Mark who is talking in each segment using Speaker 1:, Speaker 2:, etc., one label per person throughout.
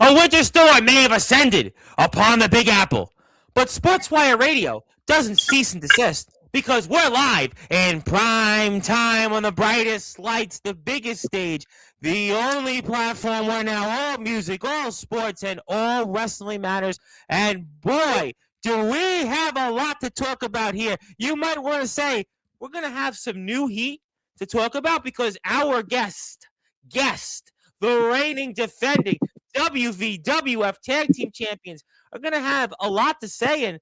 Speaker 1: A winter storm may have ascended upon the Big Apple, but Sportswire Radio doesn't cease and desist because we're live in prime time on the brightest lights, the biggest stage, the only platform where now all music, all sports, and all wrestling matters. And boy, do we have a lot to talk about here. You might want to say we're going to have some new heat to talk about because our guest, the reigning defending WVWF Tag Team Champions, are going to have a lot to say. And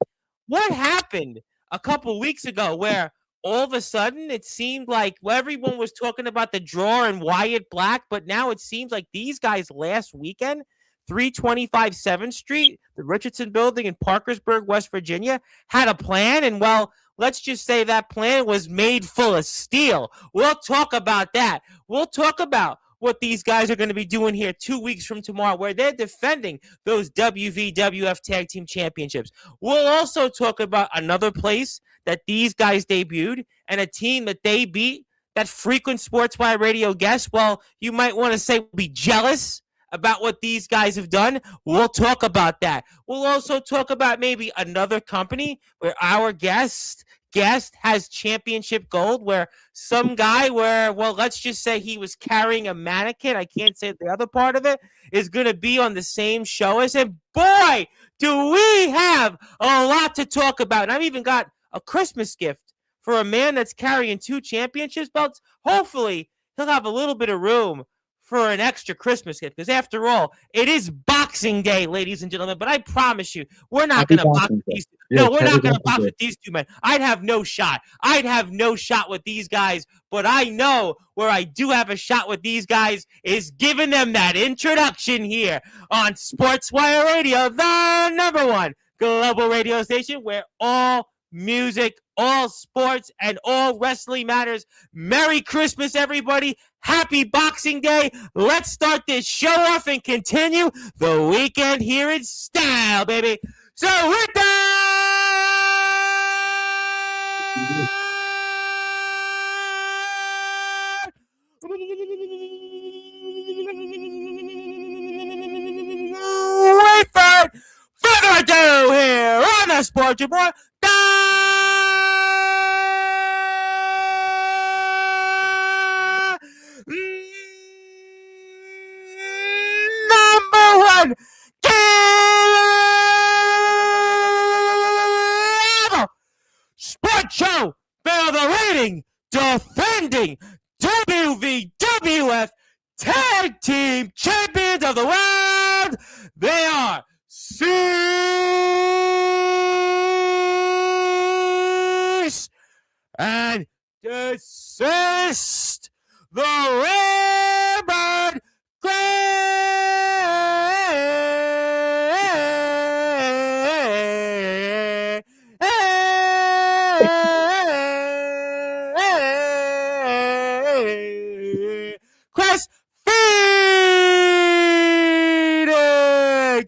Speaker 1: what happened a couple weeks ago where all of a sudden it seemed like everyone was talking about the draw and Wyatt Black, but now it seems like these guys last weekend, 325 7th Street, the Richardson Building in Parkersburg, West Virginia, had a plan. And, well, let's just say that plan was made full of steel. We'll talk about that. We'll talk about what these guys are going to be doing here 2 weeks from tomorrow, where they're defending those WVWF Tag Team Championships. We'll also talk about another place that these guys debuted and a team that they beat that frequent Sportswire Radio guests, well, you might want to say, be jealous about what these guys have done. We'll talk about that. We'll also talk about maybe another company where our guest has championship gold, where some guy let's just say he was carrying a mannequin, I can't say the other part of it, is going to be on the same show as him. Boy, do we have a lot to talk about. And I've even got a Christmas gift for a man that's carrying 2 championships belts. Hopefully, he'll have a little bit of room for an extra Christmas gift, because after all, it is Boxing Day, ladies and gentlemen. But I promise you, we're not going to box with these. No, we're not going to box with these two men. I'd have no shot. With these guys. But I know where I do have a shot with these guys is giving them that introduction here on Sportswire Radio, the #1 global radio station where all music, all sports, and all wrestling matters. Merry Christmas, everybody. Happy Boxing Day. Let's start this show off and continue the weekend here in style, baby. So with that, without further ado here on the Sports Report, #1 sports show for the reigning, defending WVWF Tag Team Champions of the World. They are Cease and Desist, the Rarebird Chris Phoenix,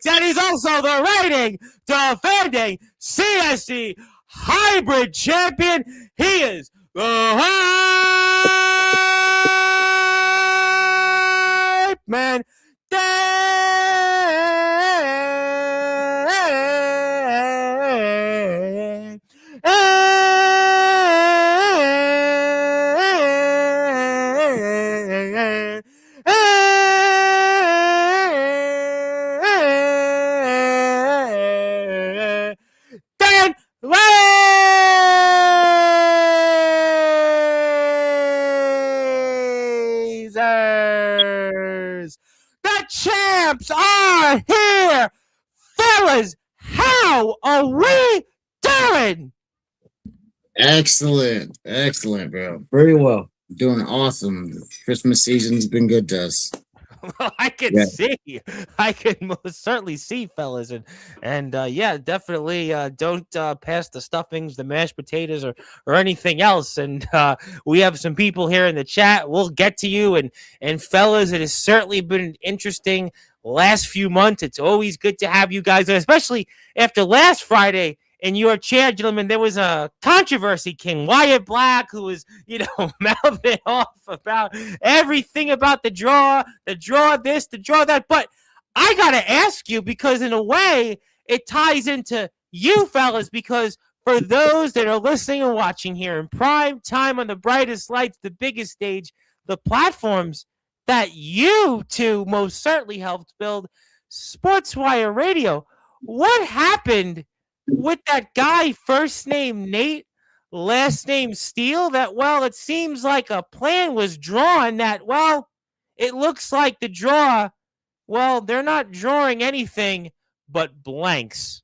Speaker 1: and he's also the reigning, defending CSC Hybrid Champion. He is the Hype Man. Champs are here, fellas. How are we doing?
Speaker 2: Excellent, bro. Very well. Doing awesome. Christmas season's been good to us.
Speaker 1: Well, I can most certainly see, fellas, and definitely don't pass the stuffings, the mashed potatoes, or anything else. And we have some people here in the chat. We'll get to you, and fellas, it has certainly been an interesting last few months. It's always good to have you guys, especially after last Friday. In your chair, gentlemen, there was a controversy king, Wyatt Black, who was, mouthing off about everything about the draw this, the draw that. But I got to ask you, because in a way, it ties into you fellas, because for those that are listening and watching here in prime time on the brightest lights, the biggest stage, the platforms that you two most certainly helped build, Sportswire Radio. What happened with that guy, first name Nate, last name Steele, that, well, it seems like a plan was drawn that, well, it looks like the draw, well, they're not drawing anything but blanks.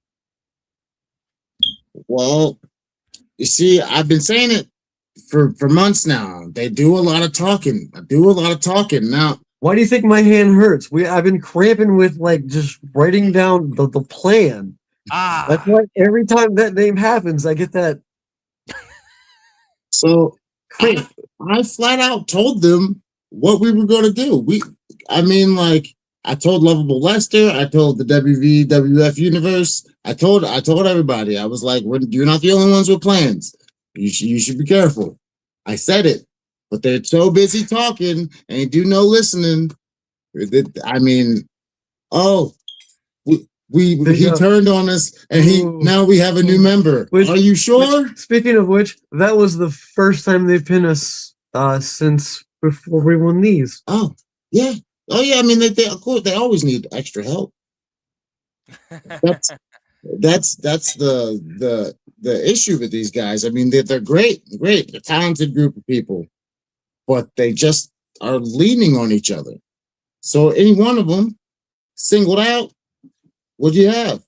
Speaker 2: Well, you see, I've been saying it for months now. They do a lot of talking. I do a lot of talking now.
Speaker 3: Why do you think my hand hurts? I've been cramping with like just writing down the plan. That's why every time that name happens, I get that.
Speaker 2: So I flat out told them what we were going to do. I told Lovable Lester. I told the WWF universe. I told everybody. I was like, "You're not the only ones with plans. You should be careful." I said it, but they're so busy talking and do no listening. I mean, he turned on us, and now we have a new member. Are you sure?
Speaker 3: Speaking of which, that was the first time they've pinned us since before we won these.
Speaker 2: Oh yeah. Oh yeah, I mean they of course they always need extra help. That's the issue with these guys. I mean they're great, they're a talented group of people, but they just are leaning on each other. So any one of them singled out, what'd you have?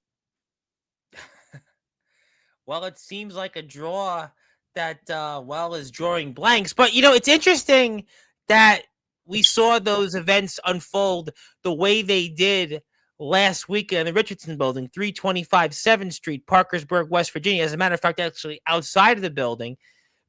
Speaker 1: Well, it seems like a draw that is drawing blanks. But it's interesting that we saw those events unfold the way they did last weekend in the Richardson building, 325 7th Street, Parkersburg, West Virginia. As a matter of fact, actually outside of the building,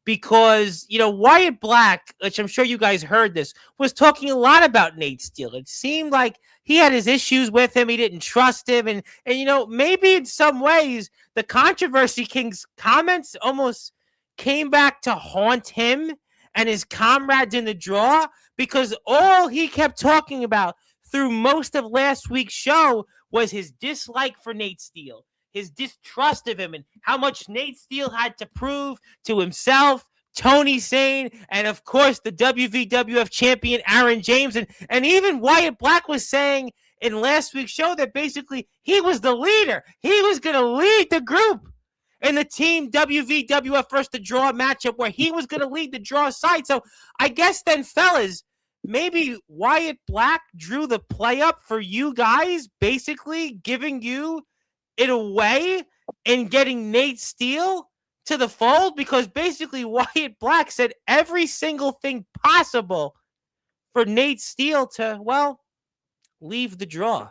Speaker 1: because, Wyatt Black, which I'm sure you guys heard this, was talking a lot about Nate Steele. It seemed like he had his issues with him. He didn't trust him. And maybe in some ways, the Controversy King's comments almost came back to haunt him and his comrades in the draw, because all he kept talking about through most of last week's show was his dislike for Nate Steele, his distrust of him, and how much Nate Steele had to prove to himself, Tony Sane, and of course the WWF champion Aaron James. And even Wyatt Black was saying in last week's show that basically he was the leader. He was going to lead the group in the team WWF versus the draw matchup, where he was going to lead the draw side. So I guess then, fellas, maybe Wyatt Black drew the play up for you guys, basically giving you it away and getting Nate Steele to the fold, because basically Wyatt Black said every single thing possible for Nate Steele to, leave the draw.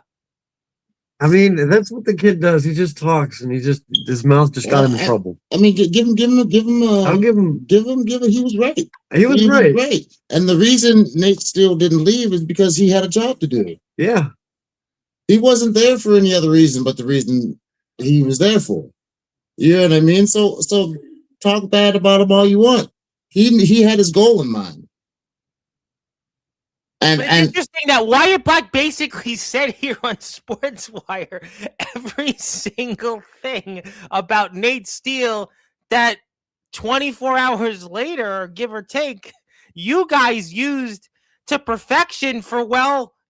Speaker 3: I mean, that's what the kid does. He just talks, and his mouth just got him in trouble.
Speaker 2: I mean, give him.
Speaker 3: I'll give him.
Speaker 2: He was right.
Speaker 3: He was right.
Speaker 2: And the reason Nate Steele didn't leave is because he had a job to do.
Speaker 3: Yeah.
Speaker 2: He wasn't there for any other reason but the reason he was there for. You know what I mean? So talk bad about him all you want. He had his goal in mind.
Speaker 1: And it's interesting that Wyatt Black basically said here on Sportswire every single thing about Nate Steele that 24 hours later, give or take, you guys used to perfection for,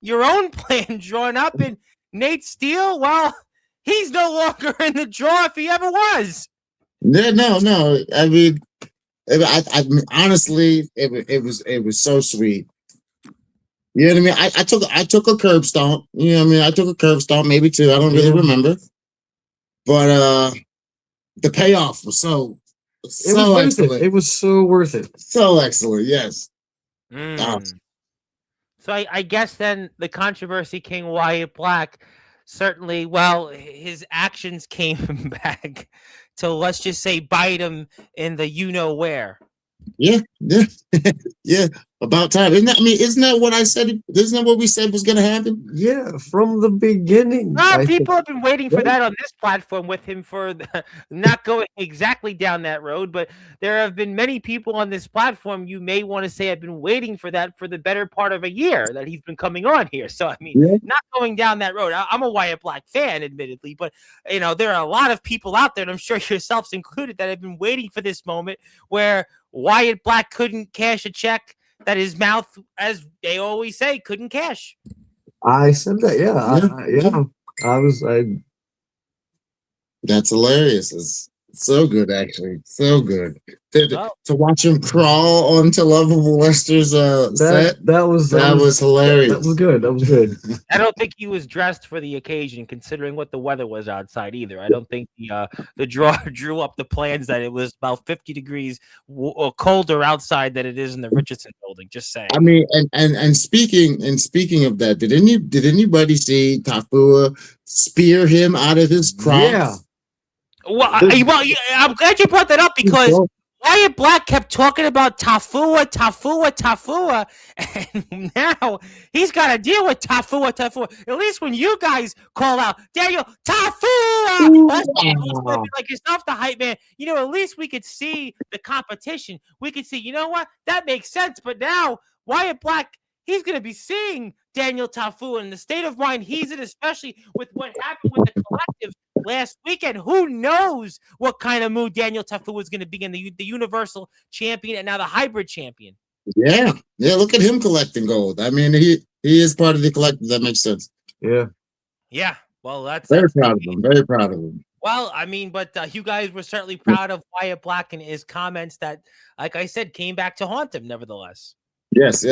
Speaker 1: your own plan drawn up. And Nate Steele, he's no longer in the draw if he ever was.
Speaker 2: No. I mean, honestly, it was so sweet. You know what I mean? I took a curb stomp. You know what I mean? I took a curb stomp, maybe two. I don't really remember. But the payoff was so excellent.
Speaker 3: It was so worth it.
Speaker 2: So excellent, yes.
Speaker 1: So I guess then the Controversy King Wyatt Black certainly, his actions came back to, let's just say, bite him in the you-know-where.
Speaker 2: Yeah. About time. Isn't that what I said? Isn't that what we said was going to happen?
Speaker 3: Yeah, from the beginning.
Speaker 1: People have been waiting for that on this platform with him for not going exactly down that road, but there have been many people on this platform you may want to say have been waiting for that for the better part of a year that he's been coming on here. So, I mean, not going down that road. I'm a Wyatt Black fan, admittedly, but, there are a lot of people out there, and I'm sure yourselves included, that have been waiting for this moment where Wyatt Black couldn't cash a check that his mouth, as they always say, couldn't cash.
Speaker 3: I said that, yeah.
Speaker 2: That's hilarious. It's so good, actually. So good. To watch him crawl onto Lovable Lester's set. That was hilarious.
Speaker 3: That was good. That was good.
Speaker 1: I don't think he was dressed for the occasion, considering what the weather was outside either. I don't think the draw drew up the plans that it was about 50 degrees or colder outside than it is in the Richardson building. Just saying.
Speaker 2: I mean, and speaking of that, did anybody see Tafua spear him out of his crops?
Speaker 3: Yeah.
Speaker 1: Well, I'm glad you brought that up because Wyatt Black kept talking about Tafua, and now he's got to deal with Tafua. At least when you guys call out, Daniel, Tafua! Like yourself, the hype man. At least we could see the competition. We could see, you know what? That makes sense. But now Wyatt Black, he's going to be seeing Daniel Tafua and the state of mind he's in, especially with what happened with the collective last weekend. Who knows what kind of mood Daniel Tafua is going to be in, the Universal Champion and now the Hybrid Champion.
Speaker 2: Yeah. Look at him collecting gold. I mean, he is part of the collective. That makes sense.
Speaker 3: Yeah.
Speaker 1: Well, that's
Speaker 2: proud of him. Very proud of him.
Speaker 1: Well, I mean, but you guys were certainly proud of Wyatt Black and his comments that, like I said, came back to haunt him. Nevertheless.
Speaker 2: Yes.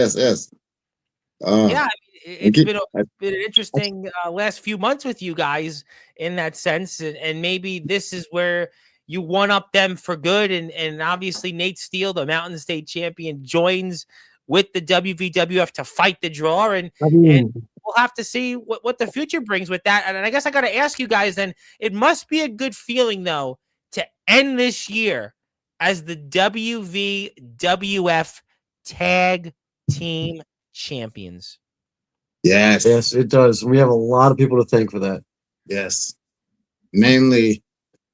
Speaker 1: It's been an interesting last few months with you guys in that sense, and maybe this is where you one up them for good, and obviously Nate Steele, the Mountain State champion, joins with the WVWF to fight the draw, and we'll have to see what the future brings with that. And I guess I got to ask you guys then, it must be a good feeling though to end this year as the WVWF Tag Team Champions.
Speaker 2: Yes,
Speaker 3: it does. We have a lot of people to thank for that.
Speaker 2: Yes, mainly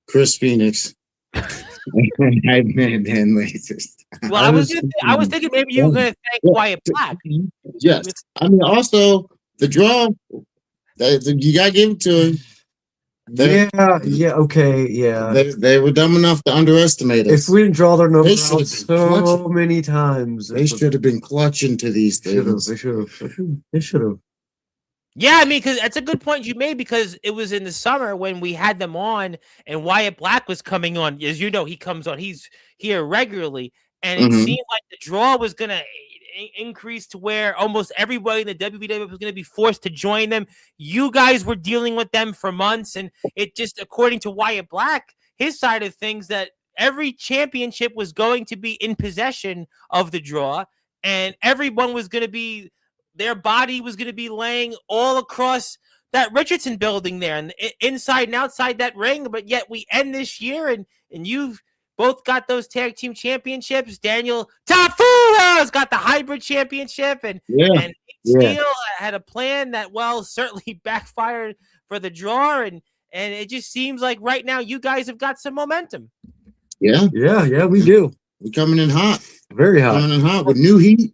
Speaker 2: Chris Phoenix.
Speaker 1: Well, I was thinking maybe you were going to thank Wyatt Black.
Speaker 2: Yes, I mean also the draw. You got to give it to him. They were dumb enough to underestimate us.
Speaker 3: If we didn't draw their number out so many times,
Speaker 2: they should have been clutching to these things.
Speaker 3: They should have.
Speaker 1: Yeah, I mean, because that's a good point you made, because it was in the summer when we had them on and Wyatt Black was coming on. As you know, he comes on. He's here regularly. And it seemed like the draw was going to increase to where almost everybody in the WVW was going to be forced to join them. You guys were dealing with them for months, and it just, according to Wyatt Black, his side of things, that every championship was going to be in possession of the draw, and everyone was going to be, their body was going to be laying all across that Richardson building there, and inside and outside that ring. But yet we end this year, and you've both got those tag team championships. Daniel Tafua's got the hybrid championship, and Steele had a plan that, well, certainly backfired for the draw, and it just seems like right now you guys have got some momentum.
Speaker 3: Yeah, we do.
Speaker 2: We're coming in hot.
Speaker 3: Very hot.
Speaker 2: Coming in hot with new heat.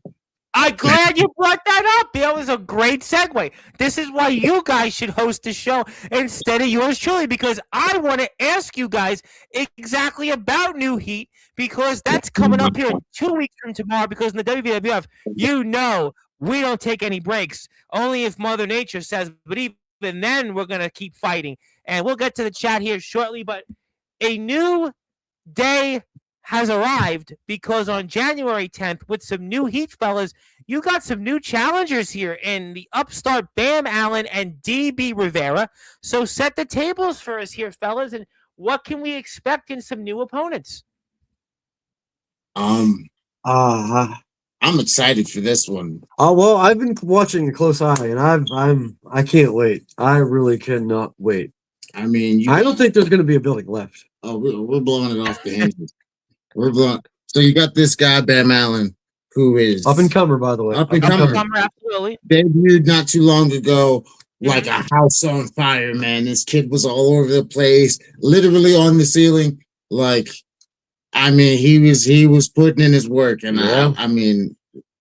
Speaker 1: I'm glad you brought that up. That was a great segue. This is why you guys should host the show instead of yours truly, because I want to ask you guys exactly about New Heat, because that's coming up here in 2 weeks from tomorrow, because in the WWF, we don't take any breaks, only if Mother Nature says, but even then we're going to keep fighting. And we'll get to the chat here shortly, but a new day has arrived, because on January 10th, with some new heat, fellas, you got some new challengers here in the upstart Bam Allen and DB Rivera. So set the tables for us here, fellas, and what can we expect in some new opponents?
Speaker 2: I'm excited for this one.
Speaker 3: Well, I've been watching a close eye, and I can't wait. I really cannot wait.
Speaker 2: I mean,
Speaker 3: I don't think there's going to be a building left.
Speaker 2: Oh, we're blowing it off the hinges. So you got this guy, Bam Allen, who is
Speaker 3: Up and comer, by the way.
Speaker 2: Up and comer.
Speaker 1: Absolutely.
Speaker 2: Debuted not too long ago, like
Speaker 1: Mhm.
Speaker 2: a house on fire, man. This kid was all over the place, literally on the ceiling. Like, I mean, he was putting in his work, and
Speaker 3: Yeah.
Speaker 2: I mean,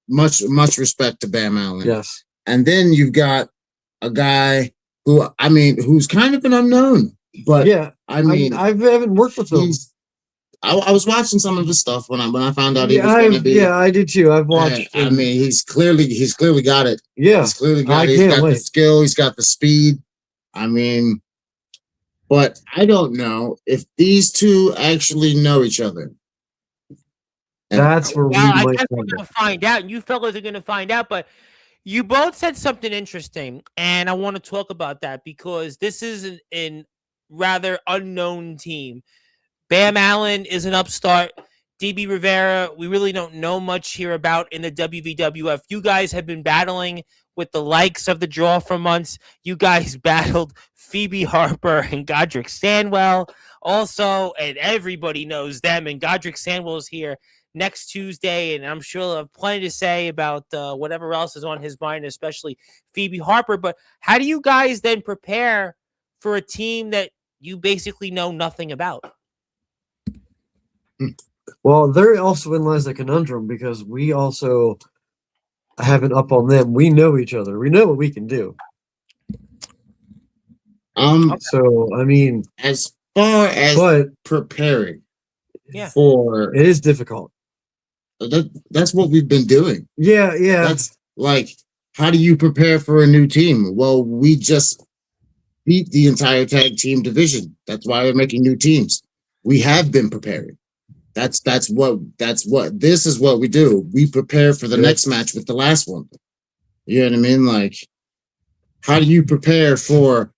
Speaker 2: much respect to Bam Allen.
Speaker 3: Yes.
Speaker 2: And then you've got a guy who, I mean, who's kind of an unknown, but
Speaker 3: Yeah.
Speaker 2: I mean,
Speaker 3: I haven't worked with him.
Speaker 2: he's. I was watching some of his stuff when I found out he was going to be.
Speaker 3: Yeah, I did too. I've watched.
Speaker 2: I mean, he's clearly got it.
Speaker 3: Yeah,
Speaker 2: He's clearly got
Speaker 3: I
Speaker 2: it. He's
Speaker 3: can't
Speaker 2: got the
Speaker 3: wait.
Speaker 2: skill. He's got the speed. I mean, but I don't know if these two actually know each other.
Speaker 3: That's where we
Speaker 1: I
Speaker 3: might
Speaker 1: guess we're going to find out, and you fellas are going to find out. But you both said something interesting, and I want to talk about that because this is an rather unknown team. Bam Allen is an upstart. DB Rivera, we really don't know much here about in the WVWF. You guys have been battling with the likes of the draw for months. You guys battled Phoebe Harper and Godric Sandwell also, and everybody knows them. And Godric Sandwell is here next Tuesday, and I'm sure he'll have plenty to say about whatever else is on his mind, especially Phoebe Harper. But how do you guys then prepare for a team that you basically know nothing about?
Speaker 3: Well, there also lies a conundrum because we also have an up on them. We know each other. We know what we can do. So I mean,
Speaker 2: as far as preparing, for
Speaker 3: it is difficult.
Speaker 2: That's what we've been doing.
Speaker 3: Yeah.
Speaker 2: That's like, how do you prepare for a new team? Well, we just beat the entire tag team division. That's why we're making new teams. We have been preparing. This is what we do. We prepare for the next match with the last one. You know what I mean? Like, how do you prepare for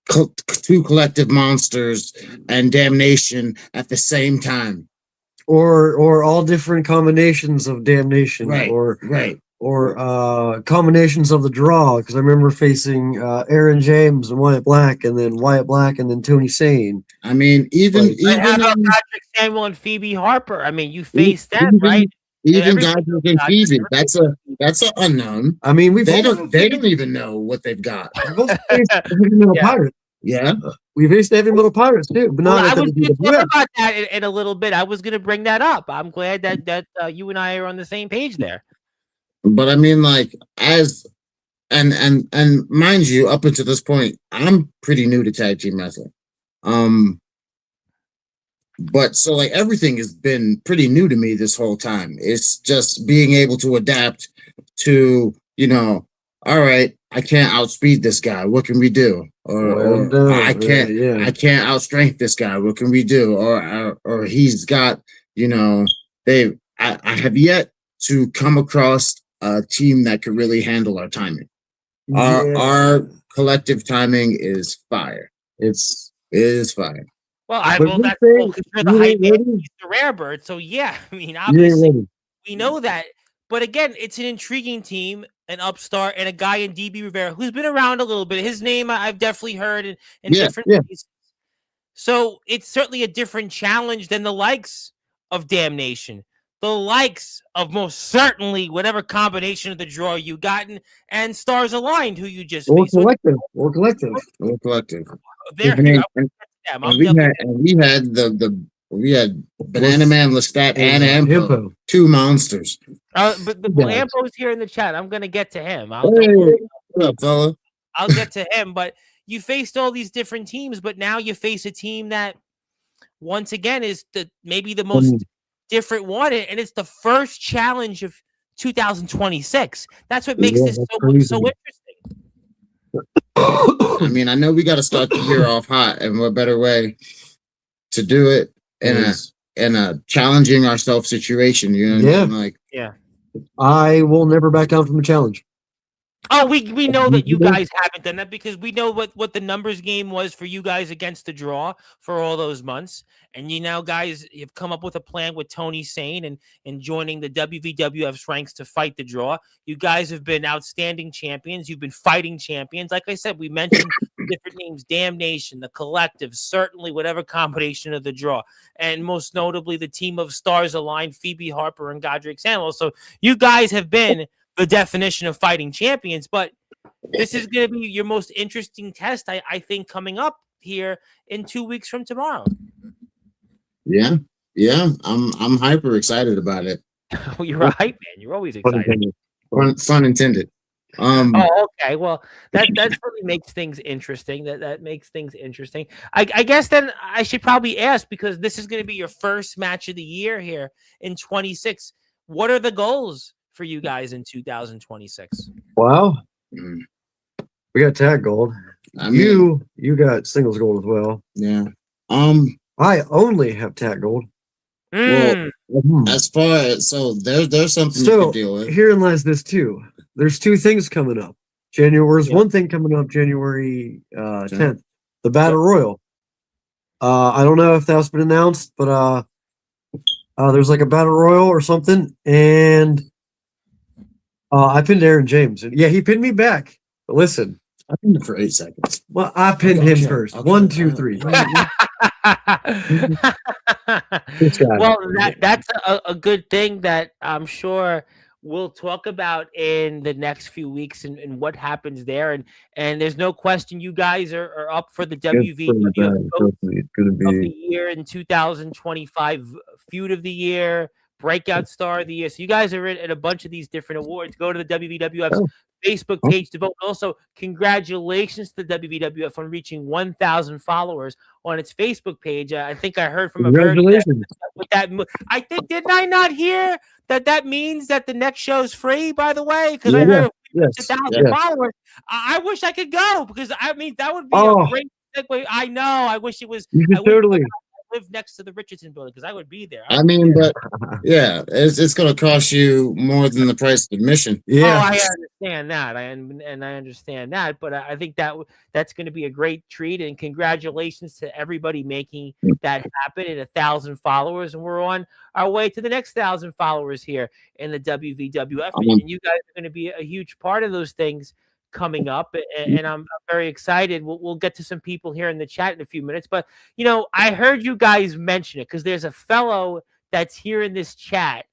Speaker 2: two collective monsters and damnation at the same time?
Speaker 3: Or all different combinations of damnation,
Speaker 2: right,
Speaker 3: or combinations of the draw. Because I remember facing Aaron James and Wyatt Black, and then Wyatt Black, and then Tony Sane.
Speaker 2: I mean, even
Speaker 1: how about Patrick Samuel and Phoebe Harper? I mean, you faced them, right?
Speaker 2: Even Godric and Phoebe, that's an unknown.
Speaker 3: I mean,
Speaker 2: they don't even know what they've got.
Speaker 3: Pirates.
Speaker 2: Yeah.
Speaker 3: We faced Heavy Metal Pirates too, but not
Speaker 1: I was going to talk about that in a little bit. I was going to bring that up. I'm glad that you and I are on the same page there.
Speaker 2: But I mean, like, and mind you, up until this point, I'm pretty new to tag team wrestling. But so like everything has been pretty new to me this whole time. It's just being able to adapt to, all right, I can't outspeed this guy. What can we do? Or I can't outstrength this guy. What can we do? Or he's got, I have yet to come across a team that could really handle our timing. Our collective timing is fire. It is fire.
Speaker 1: Well, that's cool because you're the hype man, he's the rare bird. So yeah, I mean, obviously we know that. But again, it's an intriguing team, an upstart, and a guy in DB Rivera who's been around a little bit. His name I've definitely heard in different places. So it's certainly a different challenge than the likes of Damnation, the likes of most certainly whatever combination of the draw you gotten, and Stars Aligned, who you just faced.
Speaker 3: Or collective.
Speaker 1: There you go.
Speaker 2: We had Banana Man, Lestat, and Ampo, two monsters.
Speaker 1: But the Ampo's here in the chat. I'm gonna get to him.
Speaker 2: What up, fella?
Speaker 1: I'll get to him. But you faced all these different teams, but now you face a team that, once again, is maybe the most different one, and it's the first challenge of 2026. That's what makes this so interesting.
Speaker 2: I mean, I know we got to start the year off hot, and what better way to do it in a challenging ourselves situation? You know what I mean? Like,
Speaker 3: I will never back down from a challenge.
Speaker 1: Oh, we know that you guys haven't done that because we know what the numbers game was for you guys against the draw for all those months. And you now guys have come up with a plan with Tony Sane and joining the WVWF's ranks to fight the draw. You guys have been outstanding champions. You've been fighting champions. Like I said, we mentioned different names, Damnation, the Collective, certainly whatever combination of the draw. And most notably the team of stars aligned, Phoebe Harper and Godric Samuel. So you guys have been the definition of fighting champions, but this is going to be your most interesting test, I think, coming up here in 2 weeks from tomorrow.
Speaker 2: Yeah, I'm hyper excited about it.
Speaker 1: Well, you're a hype man. You're always excited.
Speaker 2: Fun intended.
Speaker 1: Oh, okay. Well, that really makes things interesting. That makes things interesting. I guess then I should probably ask, because this is going to be your first match of the year here in 26. What are the goals for you guys in 2026?
Speaker 3: Wow. We got tag gold. You got singles gold as well.
Speaker 2: Yeah.
Speaker 3: I only have tag gold.
Speaker 2: Well, as far as there's something you can deal with.
Speaker 3: Herein lies this too. There's two things coming up. One thing coming up January 10th. The Battle Royal. I don't know if that's been announced, but there's like a Battle Royal or something, and I pinned Aaron James. And yeah, he pinned me back. But listen,
Speaker 2: I pinned him for 8 seconds.
Speaker 3: Well, I pinned him first. Okay. 1, 2, 3.
Speaker 1: Well, that's a good thing that I'm sure we'll talk about in the next few weeks and what happens there. And there's no question you guys are up for the WVWF of the year in 2025, Feud of the Year, Breakout Star of the Year. So you guys are in a bunch of these different awards. Go to the WVWF's Facebook page to vote. Also, congratulations to the WVWF on reaching 1,000 followers on its Facebook page. I think I heard from a
Speaker 3: congratulations.
Speaker 1: I think, didn't I not hear that means that the next show's free, by the way? Because I heard 1,000 followers. I wish I could go, because I mean that would be a great segue. I know. I wish it was.
Speaker 3: Totally.
Speaker 1: Live next to the Richardson building, because I would be there.
Speaker 2: But yeah, it's going to cost you more than the price of admission.
Speaker 3: Yeah,
Speaker 1: I understand that, and I understand that, but I think that's going to be a great treat, and congratulations to everybody making that happen at 1,000 followers, and we're on our way to the next 1,000 followers here in the WVWF, and you guys are going to be a huge part of those things coming up, and I'm very excited. We'll get to some people here in the chat in a few minutes, but I heard you guys mention it because there's a fellow that's here in this chat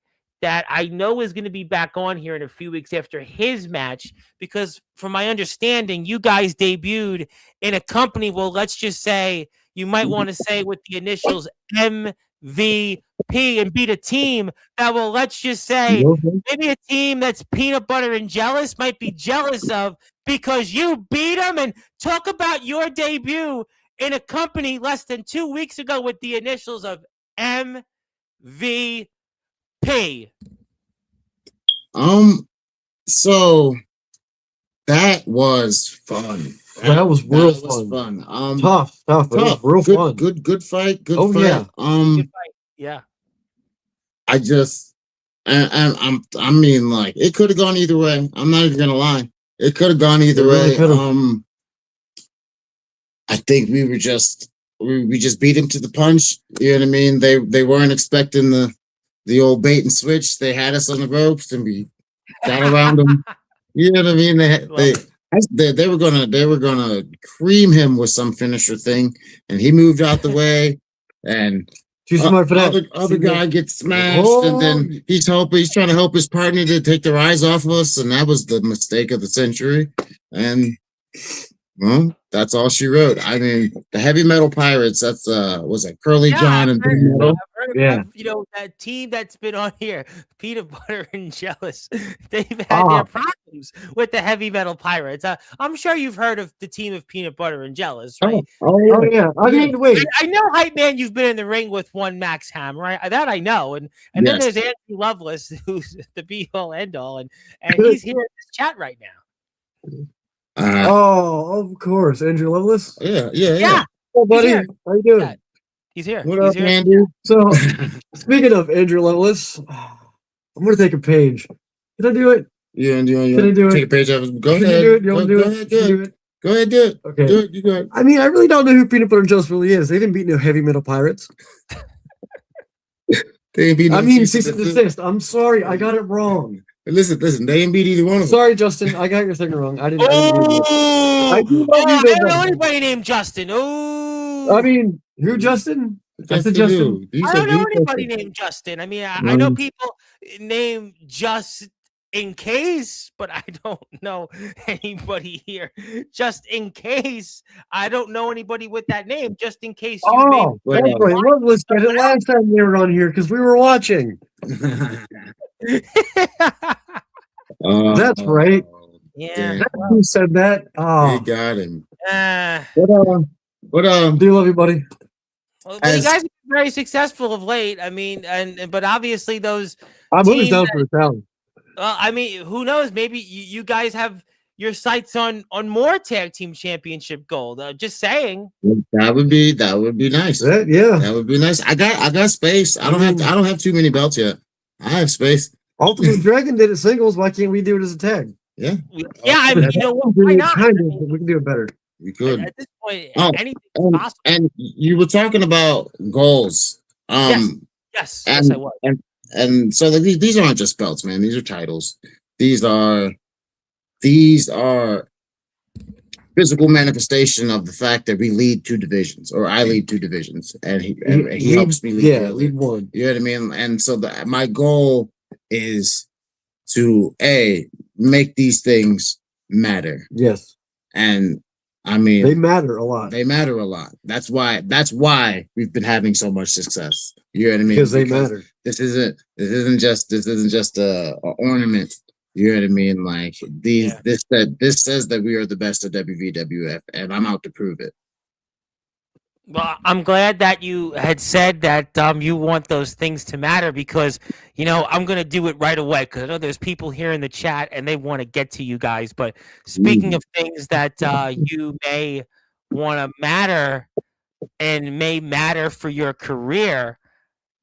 Speaker 1: that I know is going to be back on here in a few weeks after his match, because from my understanding, you guys debuted in a company, well, let's just say, you might want to say with the initials MVP, and beat a team that, well, let's just say, maybe a team that's peanut butter and jealous might be jealous of, because you beat them. And talk about your debut in a company less than 2 weeks ago with the initials of MVP.
Speaker 2: So that was fun.
Speaker 3: That was real fun. Tough. Real fun.
Speaker 2: Good fight. Good fight.
Speaker 3: Yeah.
Speaker 1: Good fight. Yeah.
Speaker 2: I mean, like, it could have gone either way. I'm not even gonna lie. It could have gone either way. I think we just beat him to the punch. You know what I mean? They weren't expecting the old bait and switch. They had us on the ropes, and we got around them. You know what I mean? They were gonna cream him with some finisher thing, and he moved out the way, and
Speaker 3: too smart for that.
Speaker 2: Other guy gets smashed, and then he's trying to help his partner to take their eyes off of us, and that was the mistake of the century. And well, that's all she wrote. I mean, the Heavy Metal Pirates. That's was it Curly John and Big Metal?
Speaker 1: That team that's been on here, Peanut Butter and Jealous, they've had their problems with the Heavy Metal Pirates. I'm sure you've heard of the team of Peanut Butter and Jealous, right?
Speaker 3: Oh yeah. I mean, wait.
Speaker 1: I know, Hype Man, you've been in the ring with one Max Ham, right? That I know. And then there's Anthony Lovelace, who's the be-all, end-all, and he's here in this chat right now.
Speaker 3: Of course. Andrew Lovelace?
Speaker 2: Yeah.
Speaker 3: Oh, buddy. How you doing?
Speaker 1: Yeah. He's here.
Speaker 2: What up, Andy?
Speaker 3: So, speaking of Andrew Lovelace, I'm going to take a page. Can I do it?
Speaker 2: You
Speaker 3: Can I do
Speaker 2: want to
Speaker 3: it?
Speaker 2: take a page of it? Go
Speaker 3: Can
Speaker 2: ahead.
Speaker 3: you do it? You want to do
Speaker 2: Go
Speaker 3: it?
Speaker 2: ahead.
Speaker 3: Can you
Speaker 2: Do
Speaker 3: do
Speaker 2: it.
Speaker 3: it?
Speaker 2: Go ahead. Do it.
Speaker 3: Okay.
Speaker 2: Do it. You go ahead.
Speaker 3: I mean, I really don't know who Peanut Butter and Jelly really is. They didn't beat no heavy metal pirates.
Speaker 2: They ain't beat no
Speaker 3: I mean,
Speaker 2: cease
Speaker 3: cease
Speaker 2: and
Speaker 3: and
Speaker 2: desist.
Speaker 3: desist. I'm sorry, I got it wrong.
Speaker 2: Listen. They ain't beat either one of them.
Speaker 3: Sorry, Justin. I got your thing wrong. I didn't.
Speaker 1: Oh,
Speaker 3: I do love you,
Speaker 1: I
Speaker 3: though,
Speaker 1: don't know
Speaker 3: Justin.
Speaker 1: anybody named Justin. Oh,
Speaker 3: I mean, who, Justin? I said
Speaker 2: Justin
Speaker 3: Justin.
Speaker 2: who? You
Speaker 1: I
Speaker 2: said
Speaker 1: don't know
Speaker 2: you,
Speaker 1: anybody
Speaker 2: Justin.
Speaker 1: named Justin. I mean, I know people named just in case, but I don't know anybody here. Just in case, I don't know anybody with that name. Just in case you
Speaker 3: Oh,
Speaker 2: Wait,
Speaker 3: that's right. Loveless said it last time they were on here because we were watching. That's right.
Speaker 1: Yeah.
Speaker 2: Damn.
Speaker 1: Well,
Speaker 3: Who said that?
Speaker 2: You
Speaker 3: Oh,
Speaker 2: got him.
Speaker 1: uh,
Speaker 2: What
Speaker 3: do you love you, buddy?
Speaker 1: well, you
Speaker 2: As-
Speaker 1: guys have been very successful of late. I mean, but obviously those
Speaker 3: I'm moving
Speaker 1: teams.
Speaker 3: down for the town.
Speaker 1: I mean, who knows? Maybe you guys have your sights on more tag team championship gold. Just saying.
Speaker 2: That would be nice.
Speaker 3: Yeah.
Speaker 2: That would be nice. I got space. I don't have too many belts yet. I have space.
Speaker 3: Ultimate Dragon did it singles. Why can't we do it as a tag?
Speaker 2: Yeah.
Speaker 1: Yeah, I mean, you know what? Why not?
Speaker 3: Kind of, but we can do it better.
Speaker 2: We could.
Speaker 1: At this point,
Speaker 2: Oh,
Speaker 1: anything's possible.
Speaker 2: And you were talking about goals.
Speaker 1: Yes,
Speaker 2: and,
Speaker 1: I was.
Speaker 2: And so these aren't just belts, man. These are titles. These are physical manifestation of the fact that we lead two divisions, or I lead two divisions, and he helps me lead.
Speaker 3: Yeah, lead one.
Speaker 2: You know what I mean? And so my goal is to make these things matter.
Speaker 3: Yes.
Speaker 2: And I mean,
Speaker 3: they matter a lot.
Speaker 2: They matter a lot. That's why we've been having so much success. You know what I mean?
Speaker 3: Because they matter.
Speaker 2: This isn't just a ornament. You know what I mean? Like this says that we are the best at WWF, and I'm out to prove it.
Speaker 1: Well, I'm glad that you had said that you want those things to matter, because, you know, I'm going to do it right away, because I know there's people here in the chat and they want to get to you guys. But speaking of things that you may want to matter and may matter for your career,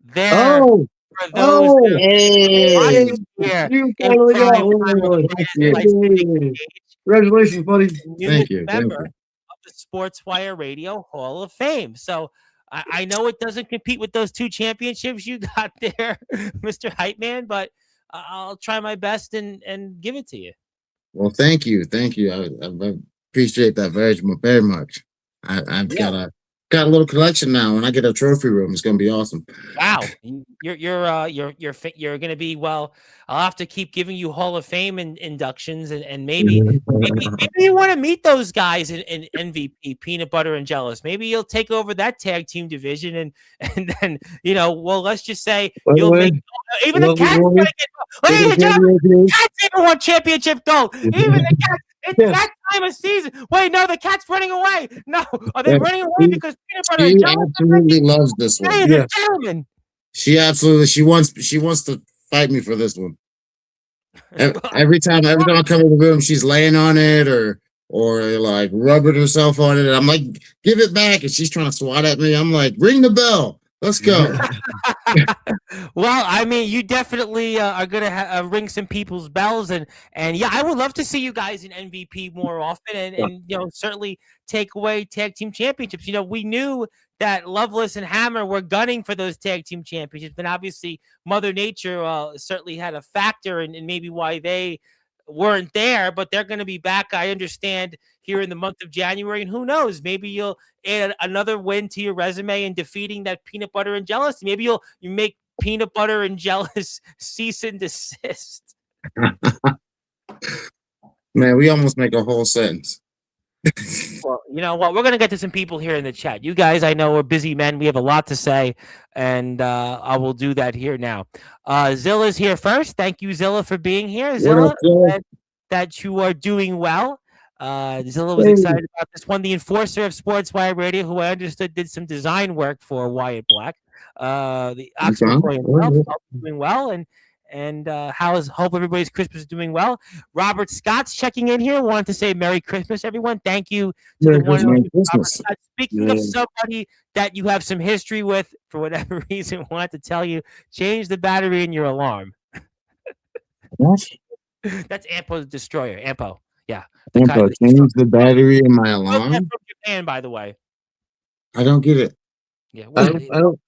Speaker 1: there for those here,
Speaker 3: congratulations, buddy.
Speaker 2: Thank you.
Speaker 1: Member of the Sportswire Radio Hall of Fame. So I know it doesn't compete with those two championships you got there, Mr. Hype Man, but I'll try my best and give it to you.
Speaker 2: Well, thank you. I appreciate that very much. I've got a little collection now. When I get a trophy room, it's gonna be awesome.
Speaker 1: Wow, you're gonna be, well, I'll have to keep giving you Hall of Fame inductions, and maybe you want to meet those guys in MVP, Peanut Butter and Jealous. Maybe you'll take over that tag team division, and then, you know, well, let's just say you'll make even the Cats. Ladies and gentlemen, Cats even won championship gold. Even the Cats. It's that time of season. Wait, no, the Cat's running away. No, are they running away because Peanut Butter and Jelly?
Speaker 2: She absolutely loves this one.
Speaker 1: Ladies and gentlemen.
Speaker 2: She wants to fight me for this one. Every time I come in the room, she's laying on it or like rubbing herself on it. And I'm like, give it back, and she's trying to swat at me. I'm like, ring the bell. Let's go.
Speaker 1: Well, I mean, you definitely are going to ring some people's bells, and yeah, I would love to see you guys in MVP more often, and you know, certainly take away tag team championships. You know, we knew that Loveless and Hammer were gunning for those tag team championships, and obviously Mother Nature certainly had a factor in maybe why they weren't there, but they're going to be back, I understand, here in the month of January, and who knows, maybe you'll add another win to your resume in defeating that Peanut Butter and Jealous. Maybe you make Peanut Butter and Jealous cease and desist.
Speaker 2: Man, we almost make a whole sentence.
Speaker 1: Well, you know what? We're going to get to some people here in the chat. You guys, I know, are busy men. We have a lot to say, and I will do that here now. Zilla's here first. Thank you, Zilla, for being here. Zilla, that you are doing well. Zilla was excited about this one. The enforcer of Sportswire Radio, who I understood did some design work for Wyatt Black. The Oxford Boy himself doing well, and hope everybody's Christmas is doing well. Robert Scott's checking in here. Wanted to say Merry Christmas, everyone. Thank you to the one Robert Scott. Speaking of somebody that you have some history with, for whatever reason, wanted to tell you, change the battery in your alarm.
Speaker 2: What?
Speaker 1: That's Ampo the Destroyer. Ampo. Yeah.
Speaker 2: Ampo, change the battery in my alarm.
Speaker 1: From Japan, by the way.
Speaker 2: I don't get it.
Speaker 1: Yeah.
Speaker 3: I
Speaker 1: Well,
Speaker 3: don't.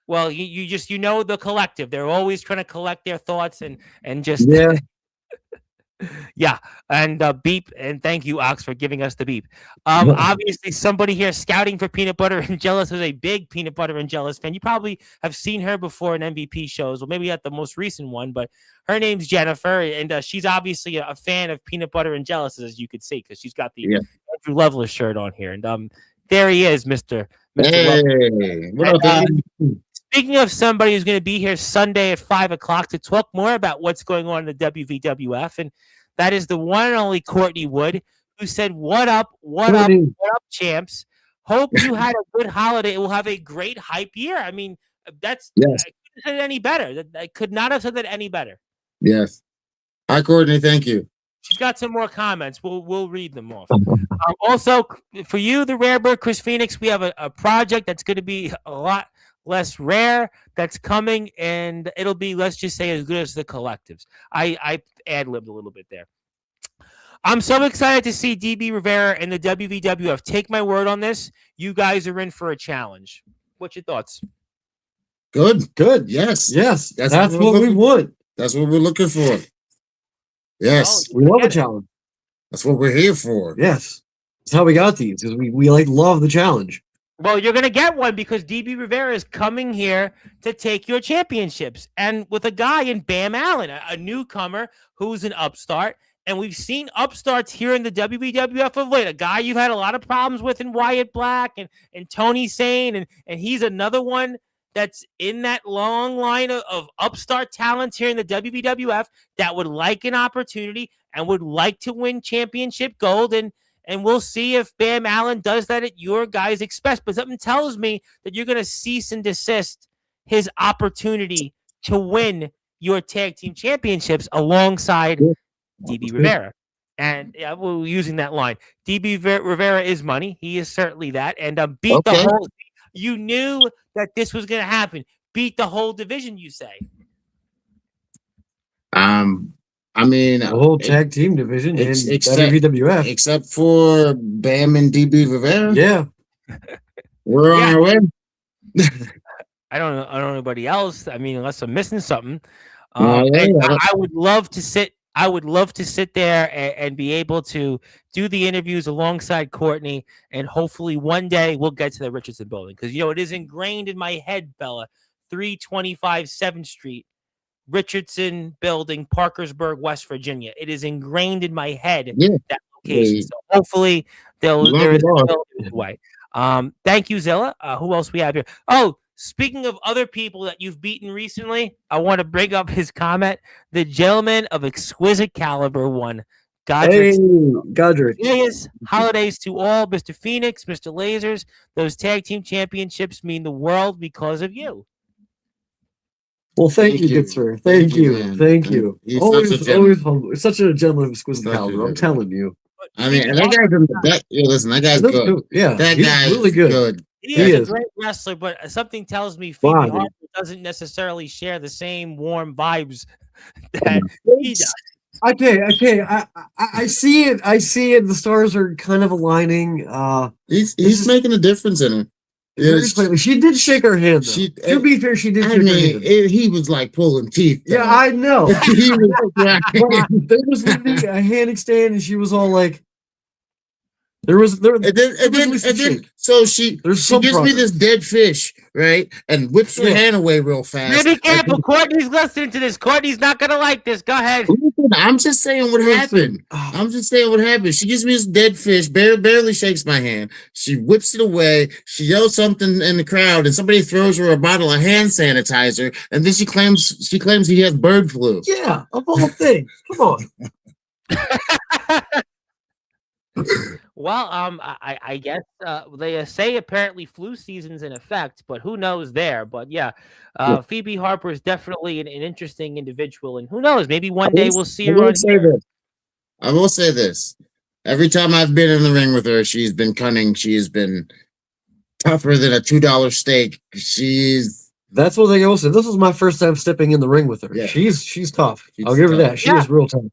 Speaker 1: well, you just the collective. They're always trying to collect their thoughts and just
Speaker 3: Yeah.
Speaker 1: yeah. And beep and thank you, Ox, for giving us the beep. Obviously, somebody here scouting for Peanut Butter and Jealous is a big Peanut Butter and Jealous fan. You probably have seen her before in MVP shows, or maybe at the most recent one. But her name's Jennifer, and she's obviously a fan of Peanut Butter and Jealous, as you could see, because she's got the Andrew Leveler shirt on here. And there he is, Mister.
Speaker 2: Hey, what up,
Speaker 1: Speaking of somebody who's going to be here Sunday at 5:00 to talk more about what's going on in the WVWF, and that is the one and only Courtney Wood, who said, "What up, what up, what up, champs? Hope you had a good holiday. It will have a great hype year." I mean, that's I couldn't have said it any better. I could not have said that any better.
Speaker 2: Yes. Hi, Courtney. Thank you.
Speaker 1: She's got some more comments. We'll read them off. Also, for you, the Rare Bird, Chris Phoenix, we have a project that's going to be a lot less rare that's coming, and it'll be, let's just say, as good as the collectives. I ad-libbed a little bit there. I'm so excited to see DB Rivera and the WVWF. Take my word on this. You guys are in for a challenge. What's your thoughts?
Speaker 2: Good. Yes.
Speaker 3: That's what we want.
Speaker 2: That's what we're looking for. Yes.
Speaker 3: We love a challenge.
Speaker 2: That's what we're here for.
Speaker 3: Yes. That's how we got these, because we love the challenge.
Speaker 1: Well, you're going to get one because DB Rivera is coming here to take your championships. And with a guy in Bam Allen, a newcomer who's an upstart. And we've seen upstarts here in the WWF of late. A guy you've had a lot of problems with in Wyatt Black and Tony Sane. And he's another one that's in that long line of upstart talents here in the WWF that would like an opportunity and would like to win championship gold. And we'll see if Bam Allen does that at your guys' expense. But something tells me that you're going to cease and desist his opportunity to win your tag team championships alongside DB Rivera. And we're using that line. DB Rivera is money. He is certainly that. And beat the whole. You knew that this was going to happen. Beat the whole division, you say.
Speaker 2: I mean,
Speaker 3: the whole tag team division in WWF,
Speaker 2: except for Bam and DB Rivera.
Speaker 3: Yeah,
Speaker 2: we're on our way.
Speaker 1: I don't know anybody else. I mean, unless I'm missing something.
Speaker 2: I
Speaker 1: would love to sit. I would love to sit there and be able to do the interviews alongside Courtney, and hopefully one day we'll get to the Richardson building, because it is ingrained in my head, Bella. 325 7th Street. Richardson Building, Parkersburg, West Virginia. It is ingrained in my head, that location. So hopefully there is a way. Thank you, Zilla. Who else we have here? Oh, speaking of other people that you've beaten recently, I want to bring up his comment. The gentleman of exquisite caliber won.
Speaker 3: Godric.
Speaker 1: Yes, holidays to all, Mr. Phoenix, Mr. Lasers. Those tag team championships mean the world because of you.
Speaker 3: Well, thank you, good sir. Thank you. Always humble. Such a gentleman of exquisite caliber. I'm telling you.
Speaker 2: I mean, that guy's in the back. Listen, that guy's good.
Speaker 3: Yeah,
Speaker 2: that guy's
Speaker 3: really good.
Speaker 1: He is a great wrestler, but something tells me Phoebe Harper doesn't necessarily share the same warm vibes that he does.
Speaker 3: Okay. I see it. The stars are kind of aligning.
Speaker 2: He's making a difference in her.
Speaker 3: She did shake her hand. To be fair, she did shake her hand.
Speaker 2: He was like pulling teeth.
Speaker 3: Yeah, I know. There was a hand extend, and she was all like,
Speaker 2: so she gives me this dead fish, right, and whips her hand away real fast.
Speaker 1: Be careful. Courtney's listening to this. Courtney's not gonna like this. Go ahead.
Speaker 2: I'm just saying what happened. She gives me this dead fish, barely shakes my hand. She whips it away. She yells something in the crowd, and somebody throws her a bottle of hand sanitizer, and then she claims he has bird flu.
Speaker 3: Yeah, of all things. Come on.
Speaker 1: Well, I guess they say apparently flu season's in effect, but who knows there? But yeah, Phoebe Harper is definitely an interesting individual, and who knows? Maybe one day we'll see her on here.
Speaker 2: I will say this: every time I've been in the ring with her, she's been cunning. She has been tougher than a $2 steak.
Speaker 3: That's what they all say. This was my first time stepping in the ring with her. Yeah. She's tough. I'll give her that. She is real tough.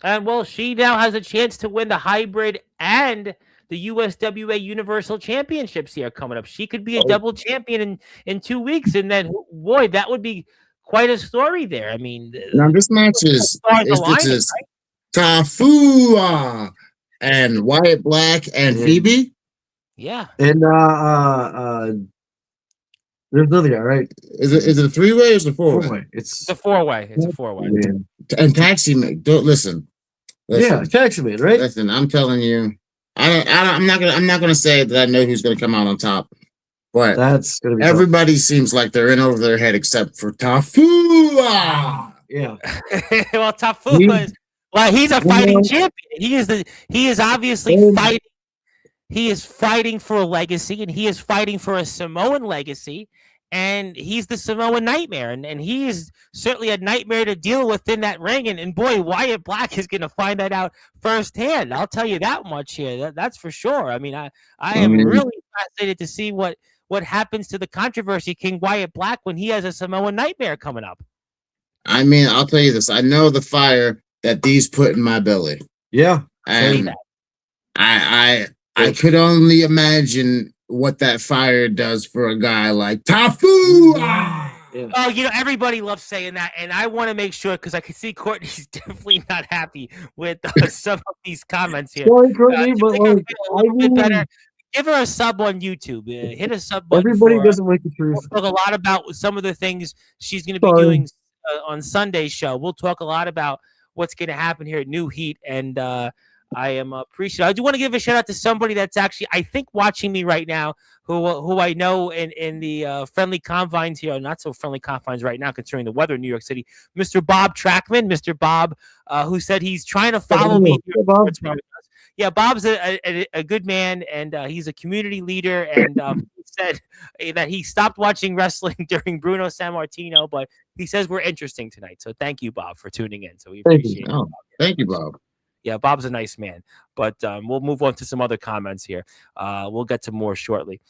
Speaker 1: And well, she now has a chance to win the hybrid and the USWA Universal Championships here coming up. She could be a
Speaker 2: Oh.
Speaker 1: double champion in 2 weeks, and then boy, that would be quite a story there. I mean,
Speaker 2: Now this match
Speaker 1: stars
Speaker 2: this
Speaker 1: aligning,
Speaker 2: is Tafua and Wyatt Black and
Speaker 3: Yeah.
Speaker 2: Phoebe.
Speaker 1: yeah.
Speaker 3: And there's another guy, right?
Speaker 2: Is it a 3-way or is it a 4-way?
Speaker 3: Four-way. It's
Speaker 1: It's a 4-way. It's a 4-way.
Speaker 3: man.
Speaker 2: And Taxi Man. Don't listen.
Speaker 3: Yeah, Taxi Man, right?
Speaker 2: Listen, I'm telling you, I'm not gonna say that I know who's gonna come out on top, but
Speaker 3: That's gonna be tough.
Speaker 2: everybody seems like they're in over their head except for Tafua.
Speaker 3: Yeah.
Speaker 1: Well, Tafua is he's a fighting champion. He is obviously fighting. He is fighting for a legacy, and he is fighting for a Samoan legacy, and he's the Samoan Nightmare, and he is certainly a nightmare to deal with in that ring. And boy, Wyatt Black is going to find that out firsthand. I'll tell you that much here. That's for sure. I mean, I am really fascinated to see what happens to the controversy King Wyatt Black when he has a Samoan Nightmare coming up.
Speaker 2: I mean, I'll tell you this. I know the fire that these put in my belly.
Speaker 3: Yeah.
Speaker 2: And I could only imagine what that fire does for a guy like Tafua.
Speaker 3: Yeah.
Speaker 1: Oh, everybody loves saying that, and I want to make sure because I can see Courtney's definitely not happy with some of these comments here.
Speaker 3: Sorry, Courtney,
Speaker 1: To
Speaker 3: but
Speaker 1: make her
Speaker 3: like,
Speaker 1: feel a little bit better, give her a sub on YouTube. Hit a sub button.
Speaker 3: everybody
Speaker 1: for
Speaker 3: doesn't like the truth.
Speaker 1: We'll talk a lot about some of the things she's going to be
Speaker 3: Sorry.
Speaker 1: doing on Sunday's show. We'll talk a lot about what's going to happen here at New Heat, and I am appreciative. I do want to give a shout out to somebody that's actually, I think, watching me right now, who I know in the friendly confines here, not so friendly confines right now, considering the weather in New York City. Mr. Bob Trackman, Mr. Bob, who said he's trying to follow me.
Speaker 3: Hey, Bob.
Speaker 1: Yeah, Bob's a good man, and he's a community leader, and he said that he stopped watching wrestling during Bruno Sammartino, but he says we're interesting tonight. So thank you, Bob, for tuning in. So we appreciate it.
Speaker 2: Oh, thank you, Bob.
Speaker 1: Yeah, Bob's a nice man, but we'll move on to some other comments here. We'll get to more shortly.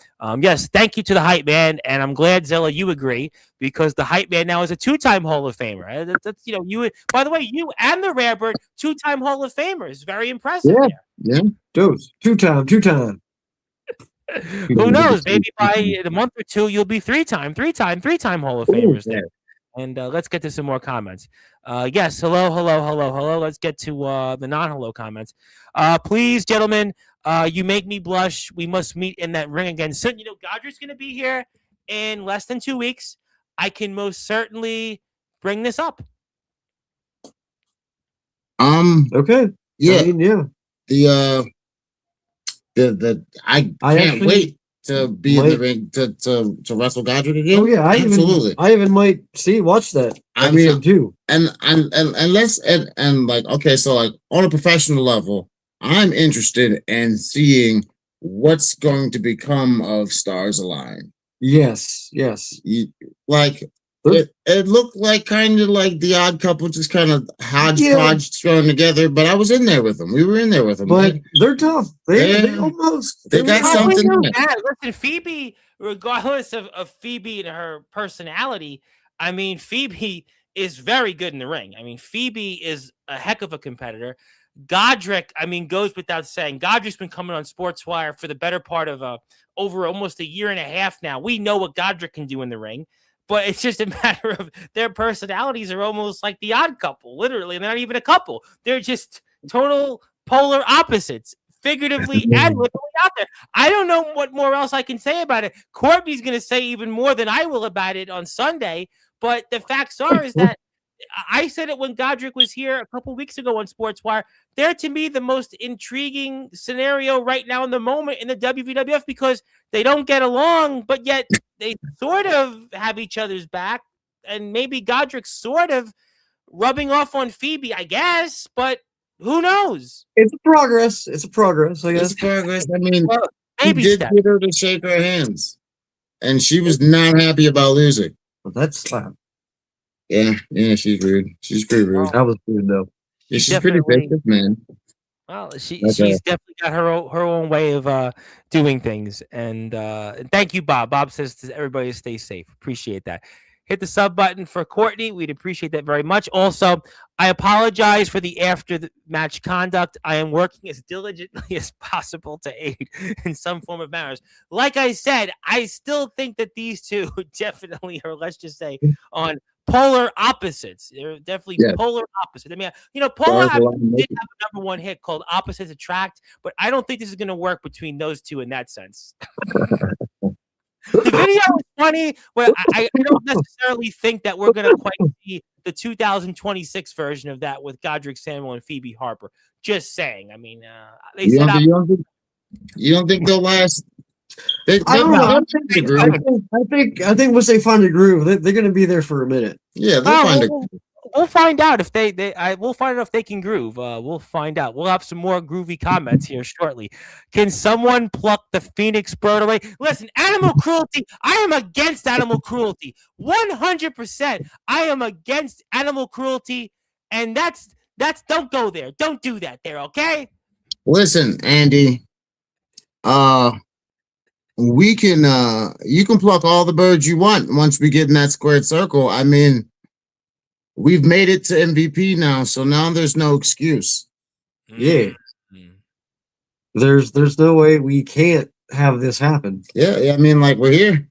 Speaker 1: Yes, thank you to the Hype Man, and I'm glad, Zilla, you agree, because the Hype Man now is a 2-time Hall of Famer. That's you. By the way, you and the Rarebird, 2-time Hall of Famers. Very impressive.
Speaker 2: Yeah.
Speaker 3: Dude, two-time.
Speaker 1: Who knows? Maybe by a month or two, you'll be three-time Hall of Famers there. And let's get to some more comments. Yes, hello. Let's get to the non-hello comments. Please, gentlemen, you make me blush. We must meet in that ring again soon. Godrich's going to be here in less than 2 weeks. I can most certainly bring this up.
Speaker 3: Okay.
Speaker 2: Yeah.
Speaker 3: I mean, yeah.
Speaker 2: I can't wait to be in the ring to wrestle Godric again.
Speaker 3: Oh yeah,
Speaker 2: absolutely.
Speaker 3: I even might watch that.
Speaker 2: I mean,
Speaker 3: too.
Speaker 2: And like, okay, so like on a professional level, I'm interested in seeing what's going to become of Stars Align.
Speaker 3: Yes.
Speaker 2: It looked like kind of like the Odd Couple, just kind of hodgepodge thrown together. But I was in there with them. We were in there with them.
Speaker 3: But they're tough. They
Speaker 2: got something.
Speaker 1: Listen, Phoebe, regardless of Phoebe and her personality, I mean, Phoebe is very good in the ring. I mean, Phoebe is a heck of a competitor. Godric, I mean, goes without saying. Godric's been coming on Sportswire for the better part of over almost a year and a half now. We know what Godric can do in the ring. But it's just a matter of their personalities are almost like the Odd Couple, literally. They're not even a couple. They're just total polar opposites, figuratively and literally out there. I don't know what more else I can say about it. Courtney's going to say even more than I will about it on Sunday. But the facts are is that I said it when Godric was here a couple weeks ago on Sportswire. They're, to me, the most intriguing scenario right now in the moment in the WWF because they don't get along, but yet they sort of have each other's back. And maybe Godric's sort of rubbing off on Phoebe, I guess, but who knows?
Speaker 3: It's a progress, I guess.
Speaker 2: It's progress. I mean,
Speaker 1: he
Speaker 2: did get her to shake her hands, and she was not happy about losing.
Speaker 3: Well, that's slap.
Speaker 2: Yeah, she's rude. She's pretty rude.
Speaker 3: That was rude, though.
Speaker 2: Yeah, she's pretty vicious, man.
Speaker 1: Well, she's definitely got her own way of doing things. And thank you, Bob. Bob says to everybody to stay safe. Appreciate that. hit the sub button for Courtney. We'd appreciate that very much. Also, I apologize for the after the match conduct. I am working as diligently as possible to aid in some form of manners. Like I said, I still think that these two definitely are, let's just say, on polar opposites. They're definitely polar opposites. I mean, Polar Opposites did have a number one hit called Opposites Attract, but I don't think this is going to work between those two in that sense. The video is funny, but I don't necessarily think that we're going to quite see the 2026 version of that with Godric Samuel and Phoebe Harper. Just saying. I mean, they said
Speaker 2: you don't think they'll last?
Speaker 3: I don't know. I think once they find a groove, they're going to be there for a minute.
Speaker 2: Yeah, they'll find a.
Speaker 1: We'll find out if we'll find out if they can groove. We'll find out. We'll have some more groovy comments here shortly. Can someone pluck the Phoenix bird away? Listen, animal cruelty. I am against animal cruelty. 100%. I am against animal cruelty, and that's don't go there. Don't do that there, okay?
Speaker 2: Listen, Andy. We can you can pluck all the birds you want once we get in that squared circle. I mean, we've made it to MVP now, so now there's no excuse.
Speaker 3: Yeah. There's no way we can't have this happen.
Speaker 2: Yeah, I mean, like we're here.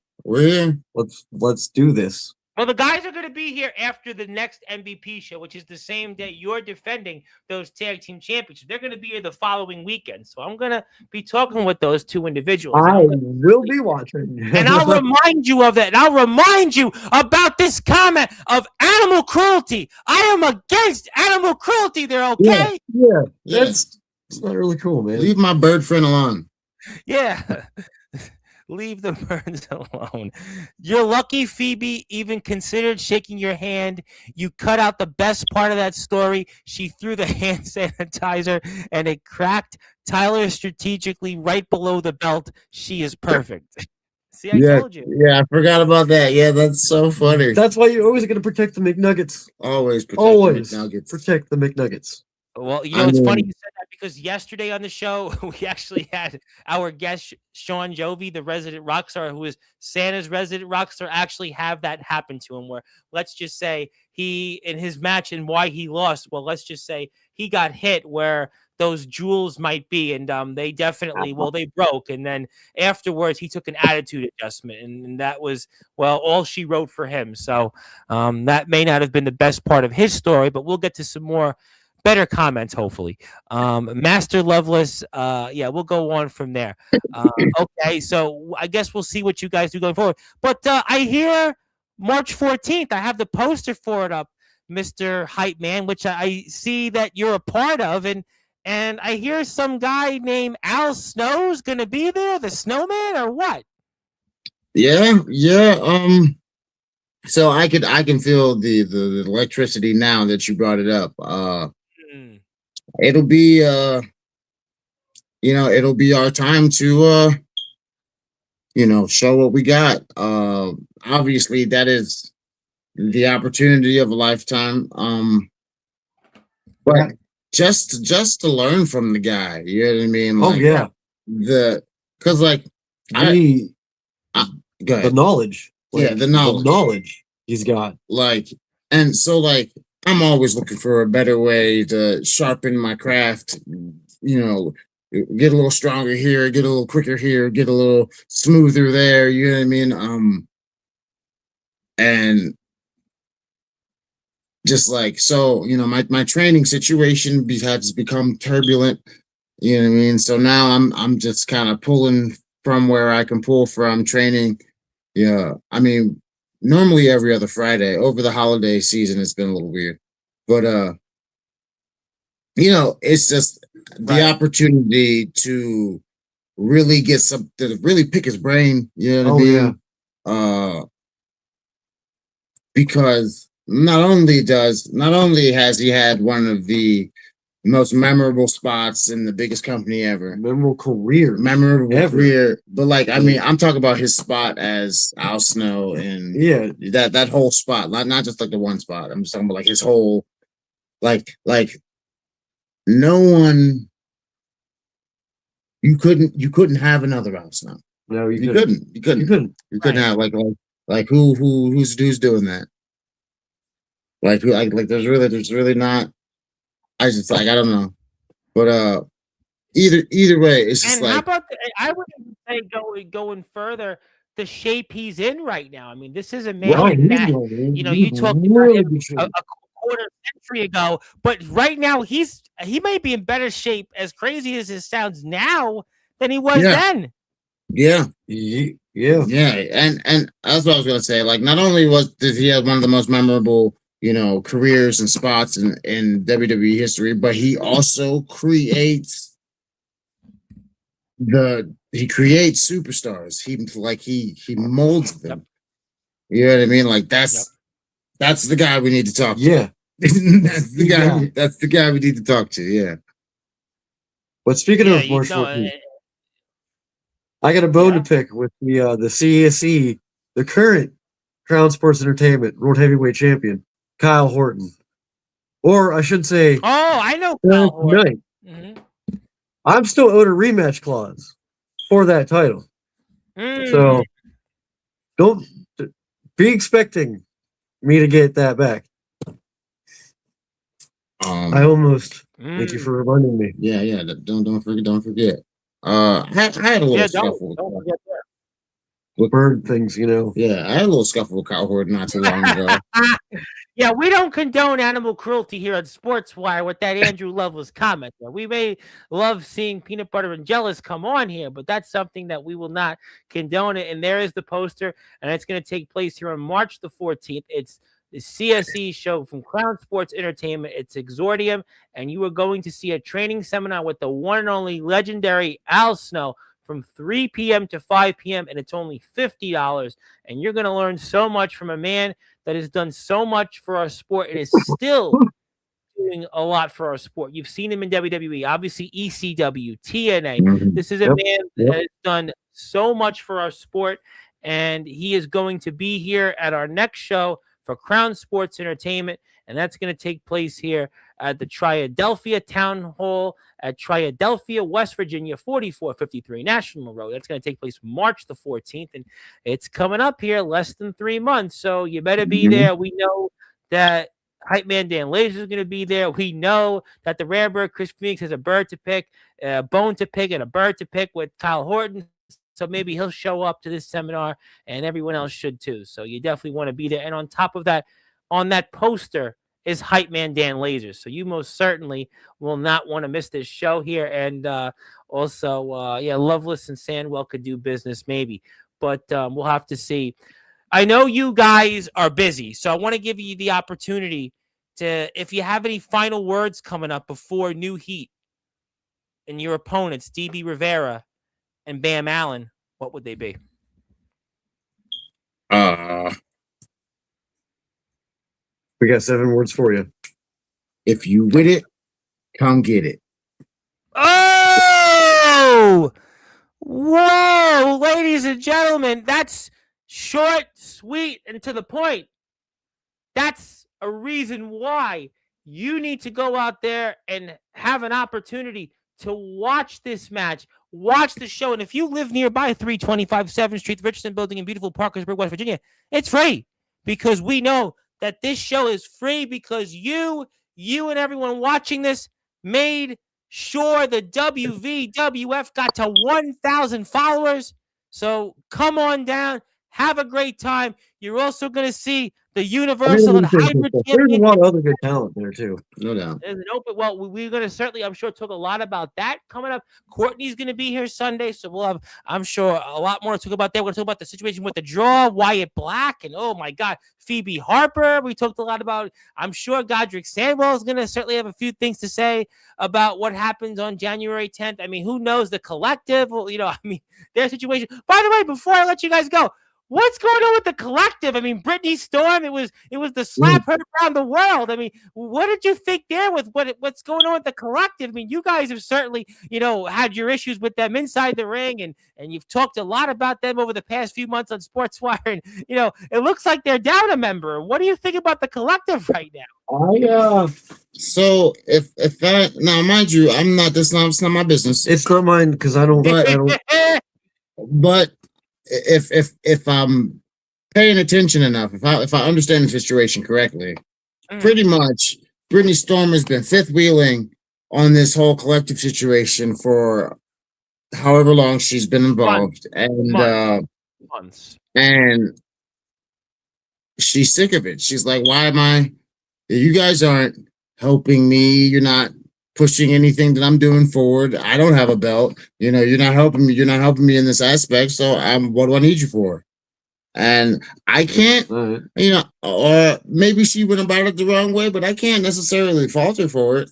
Speaker 3: Let's do this.
Speaker 1: Well, the guys are going to be here after the next MVP show, which is the same day you're defending those tag team championships. They're going to be here the following weekend. So I'm going to be talking with those two individuals.
Speaker 3: I will be watching.
Speaker 1: And I'll remind you of that. And I'll remind you about this comment of animal cruelty. I am against animal cruelty there, okay?
Speaker 3: Yeah. That's not really cool, man.
Speaker 2: Leave my bird friend alone.
Speaker 1: Yeah. Leave the birds alone. You're lucky Phoebe even considered shaking your hand. You cut out the best part of that story. She threw the hand sanitizer and it cracked Tyler strategically right below the belt. She is perfect. See, I told you.
Speaker 2: Yeah, I forgot about that. Yeah, that's so funny.
Speaker 3: That's why you're always going to protect the McNuggets.
Speaker 2: Always protect the McNuggets.
Speaker 3: Protect the McNuggets.
Speaker 1: Well, it's funny you said that because yesterday on the show, we actually had our guest, Sean Jovi, the resident rock star, who is Santa's resident rock star, actually have that happen to him where, let's just say, he, in his match and why he lost, well, let's just say he got hit where those jewels might be, and they definitely, they broke, and then afterwards he took an attitude adjustment, and that was, all she wrote for him. So that may not have been the best part of his story, but we'll get to some more better comments, hopefully. Master Loveless, we'll go on from there. Okay, so I guess we'll see what you guys do going forward. But I hear March 14th, I have the poster for it up, Mr. Hype Man, which I see that you're a part of, and I hear some guy named Al Snow's going to be there, the snowman, or what?
Speaker 2: Yeah. So I can feel the electricity now that you brought it up. It'll be it'll be our time to show what we got. Obviously that is the opportunity of a lifetime. But just to learn from the guy, you know what I mean? Like, because like
Speaker 3: go ahead. The knowledge.
Speaker 2: The knowledge
Speaker 3: he's got.
Speaker 2: Like, and so like I'm always looking for a better way to sharpen my craft, get a little stronger here, get a little quicker here, get a little smoother there, you know what I mean? And just like, so, my training situation has become turbulent, you know what I mean? So now I'm just kind of pulling from where I can pull from training. Yeah. I mean, normally every other Friday. Over the holiday season, it's been a little weird. But it's just the opportunity to really really pick his brain, you know what I mean? Yeah. Because not only has he had one of the most memorable spots in the biggest company ever.
Speaker 3: Memorable career.
Speaker 2: But like, I mean, I'm talking about his spot as Al Snow and that whole spot, not just like the one spot. I'm just talking about like his whole, like no one, you couldn't have another Al Snow.
Speaker 3: No,
Speaker 2: you couldn't have like Like who's doing that? Like who like there's really not. I just like I don't know, but either way, it's just
Speaker 1: And how
Speaker 2: like
Speaker 1: about I would even say going further, the shape he's in right now. I mean, this is a
Speaker 3: Right,
Speaker 1: man
Speaker 3: he's
Speaker 1: that
Speaker 3: good, man.
Speaker 1: you
Speaker 3: He's
Speaker 1: talked about
Speaker 3: really
Speaker 1: him
Speaker 3: good shape.
Speaker 1: a quarter century ago, but right now he may be in better shape, as crazy as it sounds now, than he was
Speaker 2: yeah,
Speaker 1: then.
Speaker 2: yeah.
Speaker 3: Yeah.
Speaker 2: And that's what I was gonna say. Like, not only did he have one of the most memorable, careers and spots in WWE history, but he also creates superstars. He molds them. You know what I mean? Like that's the guy we need to talk to.
Speaker 3: Yeah.
Speaker 2: That's the guy.
Speaker 3: Yeah.
Speaker 2: That's the guy we need to talk to. Yeah.
Speaker 3: But speaking
Speaker 1: Yeah,
Speaker 3: of March
Speaker 1: no,
Speaker 3: 14th, I got a bone
Speaker 1: yeah.
Speaker 3: to pick with the CSE, the current Crown Sports Entertainment World Heavyweight Champion, Kyle Horton. Or I should say,
Speaker 1: Oh, I know Kyle Horton.
Speaker 3: tonight. I'm still owed a rematch clause for that title. So don't be expecting me to get that back. I almost. Thank you for reminding me.
Speaker 2: Yeah. Don't forget. I had a little scuffle.
Speaker 1: Don't forget that.
Speaker 3: With bird things,
Speaker 2: Yeah, I had a little scuffle with Kyle Horton not too long ago.
Speaker 1: Yeah, we don't condone animal cruelty here on Sportswire with that Andrew Lovelace comment. We may love seeing Peanut Butter and Jealous come on here, but that's something that we will not condone it. And there is the poster, and it's going to take place here on March the 14th. It's the CSE show from Crown Sports Entertainment. It's Exordium, and you are going to see a training seminar with the one and only legendary Al Snow from 3 p.m. to 5 p.m., and it's only $50. And you're going to learn so much from a man that has done so much for our sport and is still doing a lot for our sport. You've seen him in WWE, obviously ECW, TNA. This is a man that has done so much for our sport, and he is going to be here at our next show for Crown Sports Entertainment, and that's going to take place here at the Triadelphia Town Hall at Triadelphia, West Virginia, 4453 National Road. That's going to take place March the 14th, and it's coming up here less than 3 months, so you better be there. We know that Hype Man Dan Laser is going to be there. We know that the Rare Bird Chris Phoenix has a bird to pick, a bone to pick, and a bird to pick with Kyle Horton. So maybe he'll show up to this seminar, and everyone else should too. So you definitely want to be there. And on top of that, on that poster is Hype Man Dan Lasers. So you most certainly will not want to miss this show here. And also, Loveless and Sandwell could do business maybe, but we'll have to see. I know you guys are busy, so I want to give you the opportunity to, if you have any final words coming up before New Heat and your opponents, DB Rivera and Bam Allen, what would they be?
Speaker 3: We got 7 words for you.
Speaker 2: If you with it, come get it.
Speaker 1: Oh! Whoa! Ladies and gentlemen, that's short, sweet, and to the point. That's a reason why you need to go out there and have an opportunity to watch this match, watch the show. And if you live nearby 325 7th Street, the Richardson Building in beautiful Parkersburg, West Virginia, it's free, because we know that this show is free because you and everyone watching this made sure the WVWF got to 1,000 followers. So come on down, have a great time. You're also going to see the Universal and Hybrid
Speaker 3: There's a lot of other good talent there too.
Speaker 2: No doubt.
Speaker 1: There's an open. Well, we're going to certainly, I'm sure, talk a lot about that coming up. Courtney's going to be here Sunday, so we'll have, I'm sure, a lot more to talk about that. We're going to talk about the situation with the draw, Wyatt Black, and oh my God, Phoebe Harper. We talked a lot about. I'm sure Godric Sandwell is going to certainly have a few things to say about what happens on January 10th. I mean, who knows? The collective, well, their situation. By the way, before I let you guys go, what's going on with the collective? I mean, Brittany Storm, it was the slap heard around the world. I mean, what did you think there with what's going on with the collective? I mean, you guys have certainly, had your issues with them inside the ring, and you've talked a lot about them over the past few months on Sportswire, and, it looks like they're down a member. What do you think about the collective right now?
Speaker 2: So if that, now mind you, it's not my business.
Speaker 3: It's not mine because I don't.
Speaker 2: But if I'm paying attention enough, if I understand the situation correctly,
Speaker 1: Mm.
Speaker 2: pretty much Brittany Storm has been fifth wheeling on this whole collective situation for however long she's been involved,
Speaker 1: Months.
Speaker 2: and she's sick of it. She's like, why am I? You guys aren't helping me. You're not pushing anything that I'm doing forward. I don't have a belt. You know, you're not helping me. You're not helping me in this aspect. So what do I need you for? And I can't, you know, or maybe she went about it the wrong way, but I can't necessarily fault her for it.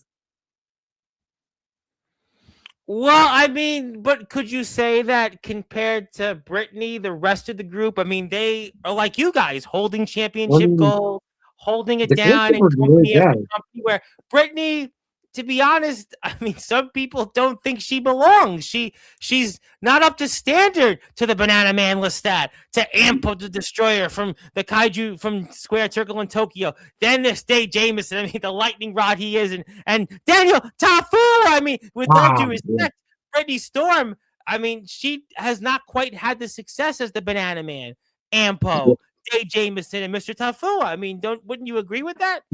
Speaker 1: Well, I mean, but could you say that compared to Brittany, the rest of the group, I mean, they are like you guys, holding championship gold, holding it down in company after company, where Brittany, to be honest, I mean, some people don't think she belongs. She's not up to standard to the Banana Man Lestat, to Ampo the Destroyer from the Kaiju from Square Circle in Tokyo. Then there's Dave Jameson, I mean, the lightning rod he is, and Daniel Tafura, I mean, with all due respect, Brittany Storm, I mean, she has not quite had the success as the Banana Man, Ampo, Dave Jameson, and Mr. Tafua. I mean, wouldn't you agree with that?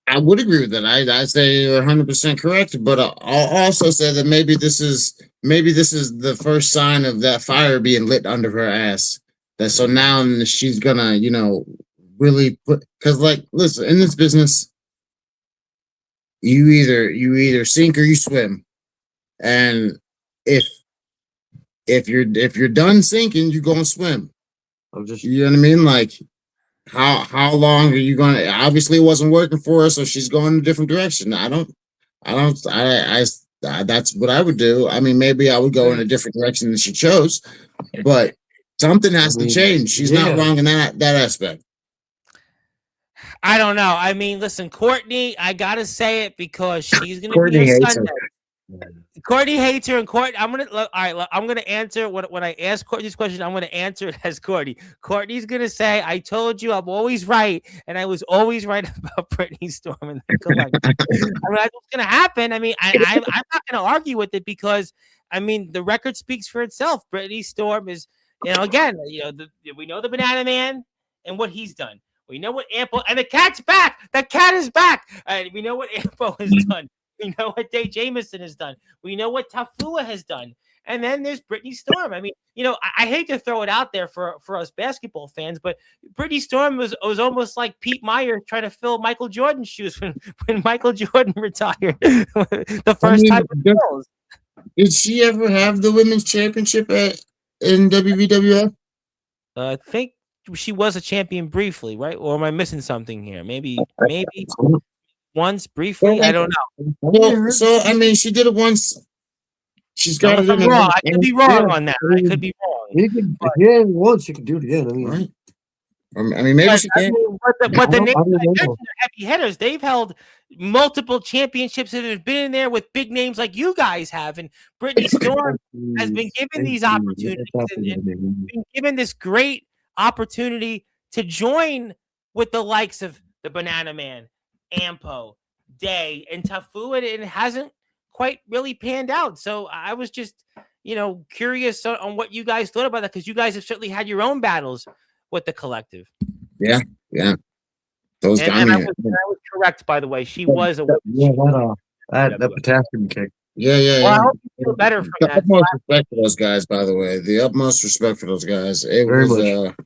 Speaker 2: I would agree with that. I say you're 100% correct, but I'll also say that maybe this is the first sign of that fire being lit under her ass. That so now she's gonna, you know, really put, because like, listen, in this business, you either sink or you swim, and if you're done sinking, you're gonna swim. You know what I mean, like. How long are you going to? Obviously, it wasn't working for her, so she's going in a different direction. That's what I would do. I mean, maybe I would go in a different direction than she chose, but something has to change. She's not wrong in that aspect.
Speaker 1: I don't know. I mean, listen, Courtney, I gotta say it because she's gonna be on Sunday. Courtney hates her, and Courtney. I'm gonna answer when I ask Courtney this question. I'm gonna answer it as Courtney. Courtney's gonna say, "I told you, I'm always right, and I was always right about Brittany Storm and the collective." I mean, that's what's gonna happen. I mean, I'm not gonna argue with it because I mean the record speaks for itself. Brittany Storm is, you know, again, you know, we know the Banana Man and what he's done. We know what Ampo and the cat's back. The cat is back. We know what Ampo has done. We know what Dave Jameson has done. We know what Tafua has done. And then there's Brittany Storm. I mean, you know, I hate to throw it out there for us basketball fans, but Brittany Storm was almost like Pete Meyer trying to fill Michael Jordan's shoes when Michael Jordan retired the first time.
Speaker 2: Did she ever have the women's championship in WWF?
Speaker 1: I think she was a champion briefly, right? Or am I missing something here? Maybe once briefly. I don't know.
Speaker 2: Well, so I mean, she did it once. She's got it.
Speaker 1: Wrong. I could be wrong on that. I could be wrong.
Speaker 3: Once you can do it again. I mean,
Speaker 2: right. I mean, maybe she can.
Speaker 1: But the names I mentioned are heavy hitters. They've held multiple championships and have been in there with big names like you guys have. And Brittany Storm has been given these opportunities and been given this great opportunity to join with the likes of the Banana Man, Ampo, Day, and Tafua, and it hasn't quite really panned out. So I was just, you know, curious on what you guys thought about that, because you guys have certainly had your own battles with the collective.
Speaker 2: Yeah. Those guys.
Speaker 1: And I was correct, by the way. She was a
Speaker 3: that potassium kick.
Speaker 2: Yeah.
Speaker 1: Well, I hope you feel better from that.
Speaker 2: Utmost respect for those guys, by the way. The utmost respect for those guys. It
Speaker 3: Very
Speaker 2: was.
Speaker 3: much.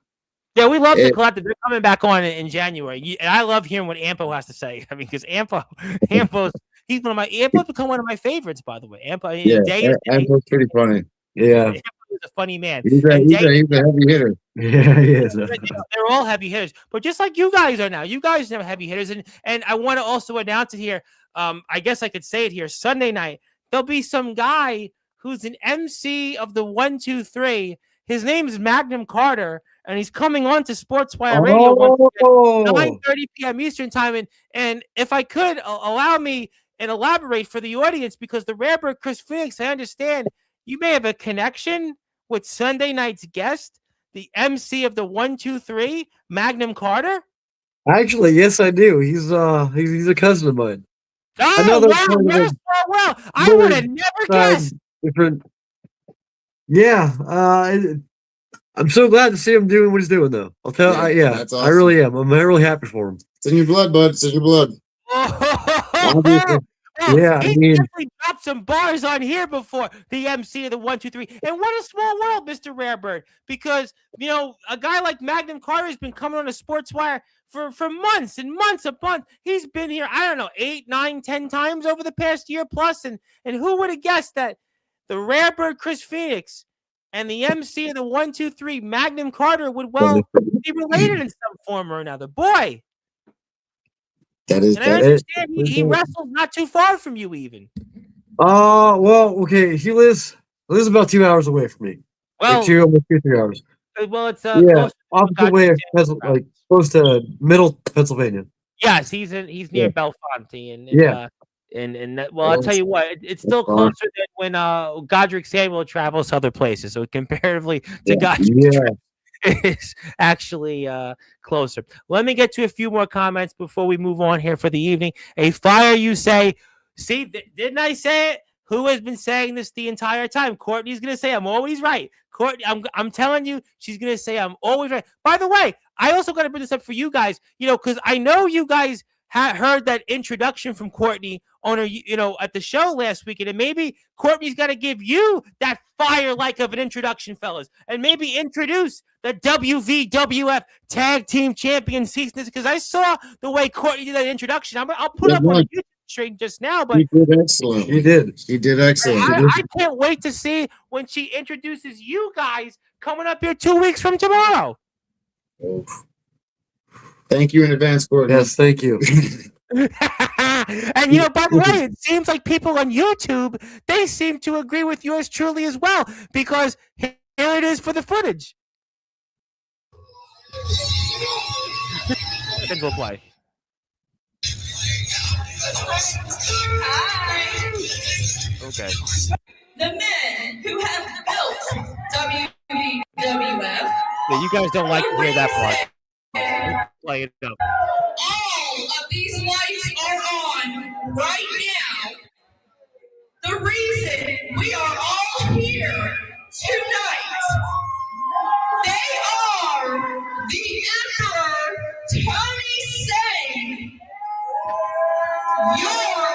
Speaker 1: Yeah, we love the collective. They're coming back on in January, and I love hearing what Ampo has to say. I mean, because Ampo's become one of my favorites, by the way. Ampo's
Speaker 2: pretty funny. Yeah,
Speaker 1: Ampo is a funny man.
Speaker 2: He's a heavy hitter.
Speaker 3: Yeah, he is.
Speaker 1: They're all heavy hitters, but just like you guys are now, you guys are heavy hitters, and I want to also announce it here. I guess I could say it here. Sunday night, there'll be some guy who's an MC of the 1, 2, 3. His name is Magnum Carter, and he's coming on to Sportzwire Radio 9:30 p.m. Eastern time. And if I could allow me and elaborate for the audience, because the Rarebird Chris Phoenix, I understand you may have a connection with Sunday night's guest, the MC of the 1, 2, 3, Magnum Carter.
Speaker 3: Actually, yes, I do. He's a cousin of mine.
Speaker 1: Oh, wow. I would have never guessed.
Speaker 3: Different. Yeah, I'm so glad to see him doing what he's doing, though. I'll tell.
Speaker 2: That's awesome.
Speaker 3: I really am. I'm really happy for him.
Speaker 2: It's in your blood, bud. It's in your blood.
Speaker 3: Obviously. Yeah,
Speaker 1: he definitely dropped some bars on here before the MC of the 1, 2, 3. And what a small world, Mr. Rarebird. Because, a guy like Magnum Carter has been coming on a Sportswire for months and months upon. He's been here, I don't know, 8, 9, 10 times over the past year plus. And who would have guessed that the Rarebird Chris Phoenix and the MC of the 1, 2, 3, Magnum Carter, would be related in some form or another. Boy.
Speaker 2: That is.
Speaker 1: And I understand he wrestles not too far from you, even.
Speaker 3: Well, okay. He lives about 2 hours away from me.
Speaker 1: Well,
Speaker 3: like almost 3 hours.
Speaker 1: Well, it's
Speaker 3: opposite way of like close to middle Pennsylvania.
Speaker 1: Yes, he's near Bellefonte, and I'll tell you what, it's still closer than when Godric Samuel travels to other places. So comparatively to Godric, is actually closer. Let me get to a few more comments before we move on here for the evening. A fire, you say? See, didn't I say it? Who has been saying this the entire time? Courtney's gonna say I'm always right. Courtney, I'm telling you, she's gonna say I'm always right. By the way, I also got to bring this up for you guys, because I know you guys heard that introduction from Courtney on her, at the show last weekend, and maybe Courtney's got to give you that fire-like of an introduction, fellas, and maybe introduce the WVWF Tag Team Champion season, because I saw the way Courtney did that introduction. I'll put up on the YouTube stream just now, but
Speaker 2: he did excellent. He did excellent.
Speaker 1: I can't wait to see when she introduces you guys coming up here 2 weeks from tomorrow.
Speaker 2: Oh. Thank you in advance, Courtney.
Speaker 3: Yes, thank you.
Speaker 1: And by the way, it seems like people on YouTube, they seem to agree with yours truly as well, because here it is for the footage. Then we'll play.
Speaker 4: Hi.
Speaker 1: Okay.
Speaker 4: The men who have built WWF.
Speaker 1: Yeah, you guys don't like to hear that part. Play it up.
Speaker 4: All of these lights are on right now. The reason we are all here tonight, they are the Emperor Tony Sane, your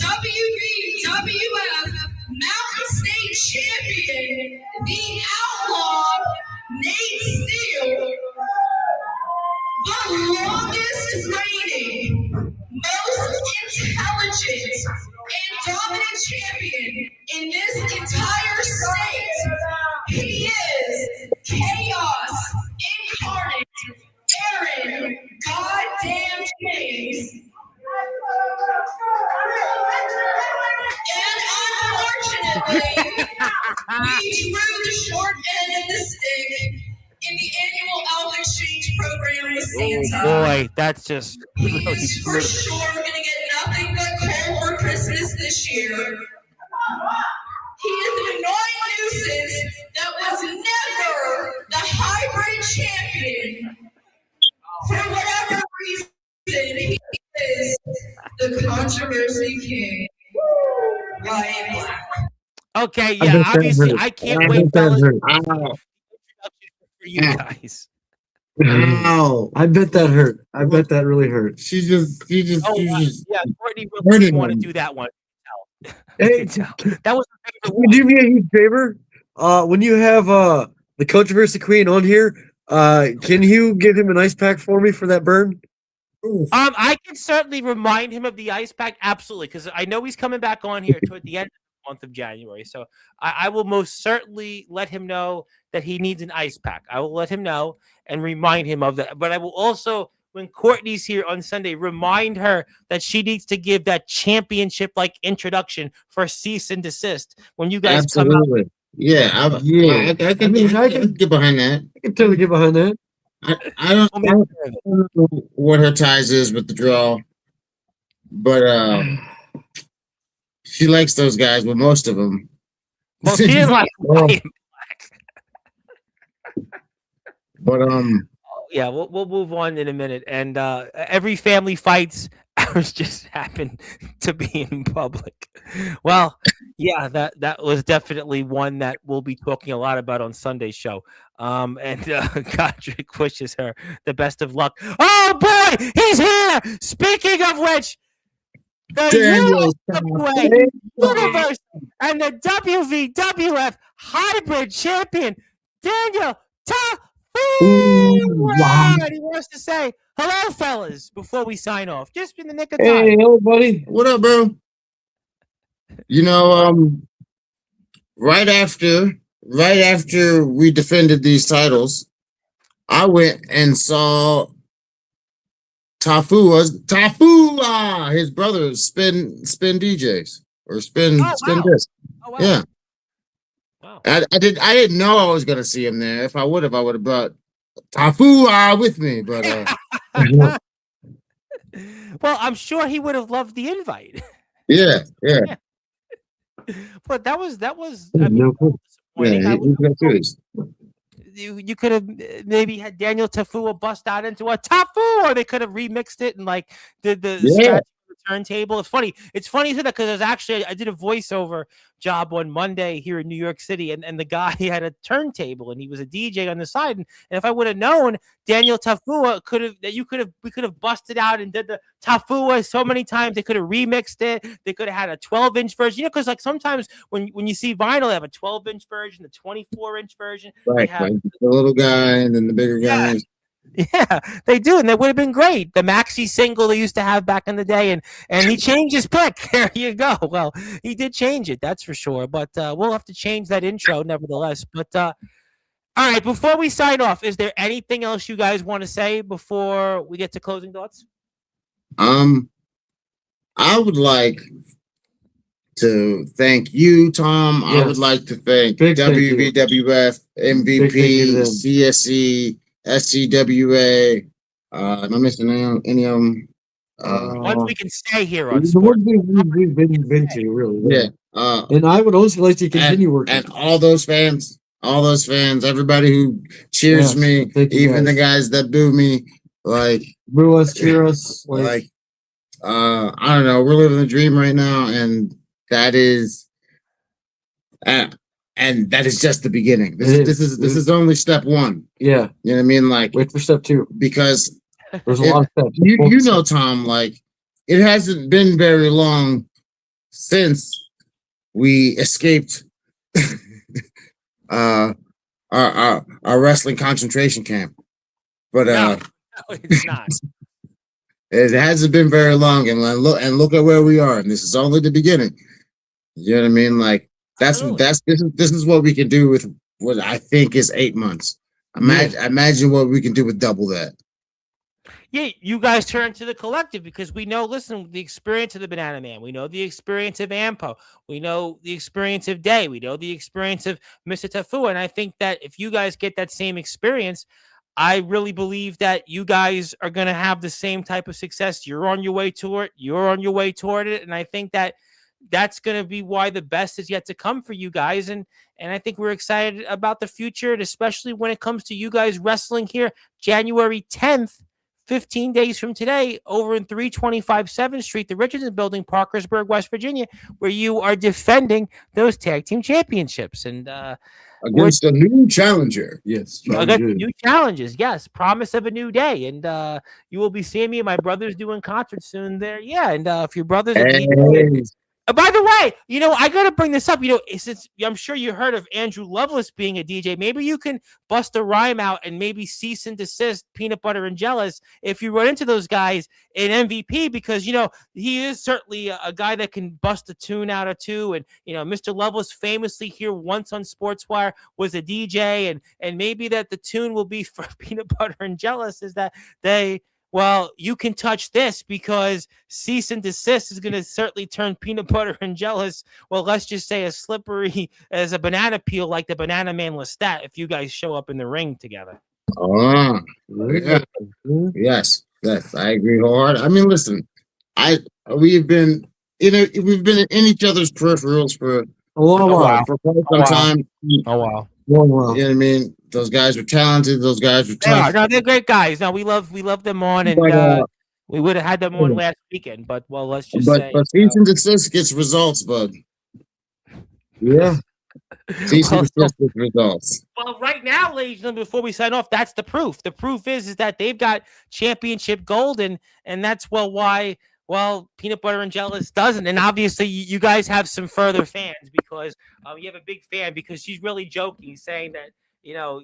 Speaker 4: WWF Mountain State Champion, the Outlaw Nate Steele, the longest reigning, most intelligent, and dominant champion in this entire state. He is Chaos Incarnate, Aaron Goddamn James. And unfortunately, we drew the short end of the stick in the annual Alpha Exchange program with Santa.
Speaker 1: Oh boy, that's just
Speaker 4: he is for sure going to get nothing but coal for Christmas this year. He is an annoying nuisance that was never the hybrid champion. For whatever reason, he is the controversy king. Ryan Black.
Speaker 1: okay. Yeah, obviously, I can't wait for you guys.
Speaker 2: Wow.
Speaker 3: I bet that hurt. I bet that really hurt.
Speaker 2: She just
Speaker 1: Yeah, Courtney really want to do that one.
Speaker 3: Hey,
Speaker 1: That was the favorite
Speaker 3: can
Speaker 1: one.
Speaker 3: you do me a huge favor? When you have the controversy queen on here, can you give him an ice pack for me for that burn?
Speaker 1: I can certainly remind him of the ice pack, absolutely, because I know he's coming back on here toward the end of the month of January. So I will most certainly let him know that he needs an ice pack. I will let him know and remind him of that. But I will also, when Courtney's here on Sunday, remind her that she needs to give that championship-like introduction for cease and desist when you guys come out.
Speaker 2: Yeah, I can get behind that.
Speaker 3: I can totally get behind that.
Speaker 2: I don't know what her ties is with the draw, but she likes those guys with most of them.
Speaker 1: Well, she didn't like Ryan
Speaker 2: But
Speaker 1: yeah, we'll move on in a minute. And every family fights. Ours just happened to be in public. Well, Yeah, that was definitely one that we'll be talking a lot about on Sunday's show. And Godric wishes her the best of luck. Oh boy, he's here. Speaking of which, the
Speaker 2: Daniel
Speaker 1: USWA Universe and the WWF Hybrid Champion Daniel
Speaker 2: Wow.
Speaker 1: Tafuwa. He wants to say hello, fellas, before we sign off. Just in the nick of time.
Speaker 3: Hey, hello, buddy.
Speaker 2: What up, bro? You know, right after we defended these titles, I went and saw Tafua, his brother, spin DJs or spin disc.
Speaker 1: Oh, wow.
Speaker 2: Yeah.
Speaker 1: Wow.
Speaker 2: I didn't know I was gonna see him there. If I would have brought Tafua with me, but
Speaker 1: Well, I'm sure he would have loved the invite.
Speaker 2: yeah.
Speaker 1: But that was
Speaker 3: No clue.
Speaker 1: disappointing.
Speaker 2: Yeah, he's got serious.
Speaker 1: You could have maybe had Daniel Tafua bust out into a Tafu, or they could have remixed it and like did the scratch on the turntable. It's funny to that because I did a voiceover job on Monday here in New York City, and the guy had a turntable and he was a DJ on the side. And if I would have known Daniel Tafua we could have busted out and did the Tafua so many times. They could have remixed it. They could have had a 12-inch version, because like sometimes when you see vinyl, they have a 12-inch version, the 24-inch version.
Speaker 2: Right,
Speaker 1: They have,
Speaker 2: like the little guy and then the bigger guys.
Speaker 1: yeah, they do, and that would have been great. The maxi single they used to have back in the day, and he changed his pick. There you go. Well, he did change it, that's for sure. But we'll have to change that intro, nevertheless. But all right, before we sign off, is there anything else you guys want to say before we get to closing thoughts?
Speaker 2: I would like to thank you, Tom.
Speaker 3: Yes.
Speaker 2: I would like to thank
Speaker 3: Big thank you.
Speaker 2: WVWF,
Speaker 3: Big thank you to
Speaker 2: MVP,
Speaker 3: them.
Speaker 2: CSE, SCWA. Am I missing any of them?
Speaker 1: Once we can stay here on
Speaker 3: The
Speaker 1: sports.
Speaker 3: ones we've been to, really.
Speaker 2: Yeah.
Speaker 3: And I would also like to continue working.
Speaker 2: And all those fans, everybody who cheers
Speaker 3: Yes,
Speaker 2: me,
Speaker 3: thank you
Speaker 2: even
Speaker 3: guys.
Speaker 2: the guys that boo me, like
Speaker 3: Boo us, cheer us.
Speaker 2: I don't know, we're living the dream right now, and that is just the beginning. This is only step one.
Speaker 3: Yeah.
Speaker 2: You know what I mean? Like,
Speaker 3: Wait for step 2.
Speaker 2: because
Speaker 3: There's a lot of steps.
Speaker 2: you know, Tom, like, it hasn't been very long since we escaped our wrestling concentration camp. But
Speaker 1: No, it's not.
Speaker 2: it hasn't been very long, and look at where we are, and this is only the beginning. You know what I mean? Like, this is what we can do with what I think is 8 months. Imagine what we can do with double that.
Speaker 1: Yeah, you guys turn to the collective because we know, listen, the experience of the Banana Man. We know the experience of Ampo. We know the experience of Day. We know the experience of Mr. Tafua. And I think that if you guys get that same experience, I really believe that you guys are going to have the same type of success. You're on your way to it. You're on your way toward it. And I think that that's going to be why the best is yet to come for you guys. And I think we're excited about the future, and especially when it comes to you guys wrestling here January 10th. 15 days from today, over in 325 7th Street, the Richardson Building, Parkersburg, West Virginia, where you are defending those tag team championships. And
Speaker 2: against a new challenger.
Speaker 3: Yes.
Speaker 1: against new challenges. Yes. Promise of a new day. And you will be seeing me and my brothers doing concerts soon there. Yeah. And if your brothers are by the way, I got to bring this up. Since I'm sure you heard of Andrew Lovelace being a DJ, maybe you can bust a rhyme out and maybe cease and desist Peanut Butter and Jealous if you run into those guys in MVP, because, he is certainly a guy that can bust a tune out or two. And, Mr. Lovelace famously here once on Sportswire was a DJ, and maybe that the tune will be for Peanut Butter and Jealous is that well, you can touch this because cease and desist is going to certainly turn Peanut Butter and Jealous, well, let's just say as slippery as a banana peel like the Banana Man Lestat if you guys show up in the ring together.
Speaker 2: Oh, yeah. Yes, I agree hard. I mean, listen, we've been in each other's peripherals for
Speaker 3: a while.
Speaker 2: For quite some time.
Speaker 1: Oh, wow.
Speaker 2: You know what I mean? Those guys were talented. Those guys were tough.
Speaker 1: They're great guys. No, we love them on, and we would have had them on last weekend. But let's just say.
Speaker 2: But cease and desist gets results, bud.
Speaker 3: Yeah.
Speaker 2: Cease and
Speaker 1: Well,
Speaker 2: desist with results.
Speaker 1: Well, right now, ladies and gentlemen, before we sign off, that's the proof. The proof is that they've got championship gold, and that's why Peanut Butter and Jealous doesn't. And obviously, you guys have some further fans because you have a big fan because she's really joking, saying that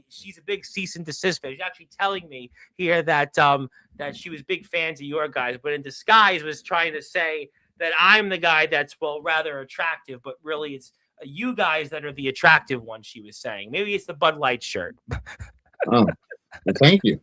Speaker 1: she's a big cease and desist fan. She's actually telling me here that that she was big fans of your guys, but in disguise was trying to say that I'm the guy that's rather attractive, but really it's you guys that are the attractive ones, she was saying. Maybe it's the Bud Light shirt.
Speaker 2: Oh, well, thank you.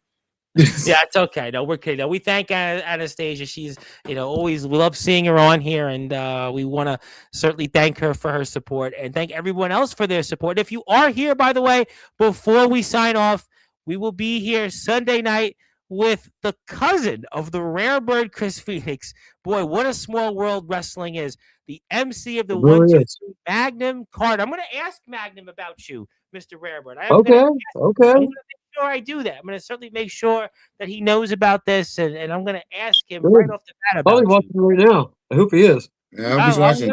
Speaker 1: Yeah, it's okay. No, we're kidding. No, we thank Anastasia. She's, always, we love seeing her on here, and we want to certainly thank her for her support and thank everyone else for their support. If you are here, by the way, before we sign off, we will be here Sunday night with the cousin of the rare bird, Chris Phoenix. Boy, what a small world wrestling is. The MC of the
Speaker 3: really
Speaker 1: 1, 2,
Speaker 3: is.
Speaker 1: 3 Magnum Card. I'm going to ask Magnum about you, Mr. Rarebird.
Speaker 3: Okay.
Speaker 1: I'm going to make sure I do that. I'm going to certainly make sure that he knows about this, and I'm going to ask him
Speaker 3: Good.
Speaker 1: right off the bat about
Speaker 3: Probably
Speaker 1: you.
Speaker 3: watching right now. I hope he is.
Speaker 2: Yeah, I hope he's watching.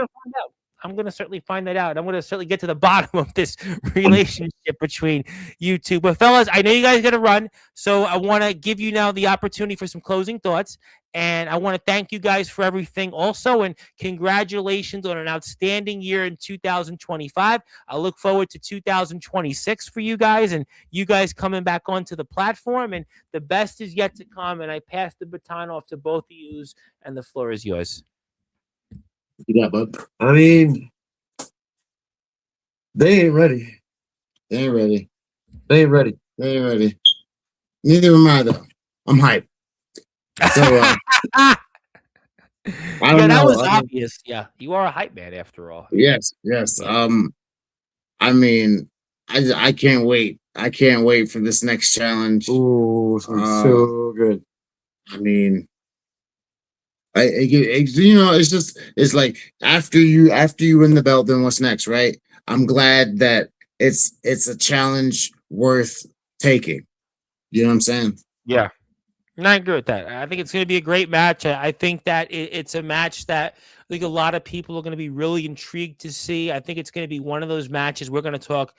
Speaker 1: I'm going to certainly find that out. I'm going to certainly get to the bottom of this relationship between you two. But fellas, I know you guys got to run, so I want to give you now the opportunity for some closing thoughts. And I want to thank you guys for everything also. And congratulations on an outstanding year in 2025. I look forward to 2026 for you guys and you guys coming back onto the platform. And the best is yet to come. And I pass the baton off to both of you, and the floor is yours.
Speaker 2: Yeah, bud.
Speaker 3: I mean, they ain't ready.
Speaker 2: They ain't ready.
Speaker 3: They ain't ready.
Speaker 2: They ain't ready. Neither am I, though. I'm hyped. So, I don't know.
Speaker 1: That was obvious. Yeah, you are a hype man after all.
Speaker 2: Yes. I mean, I can't wait. I can't wait for this next challenge.
Speaker 3: Ooh, it's gonna be so good.
Speaker 2: I mean, it's like after you win the belt, then what's next, right? I'm glad that it's a challenge worth taking. You know what I'm saying?
Speaker 1: Yeah. And I agree with that. I think it's going to be a great match. I think that it's a match that I think a lot of people are going to be really intrigued to see. I think it's going to be one of those matches we're going to talk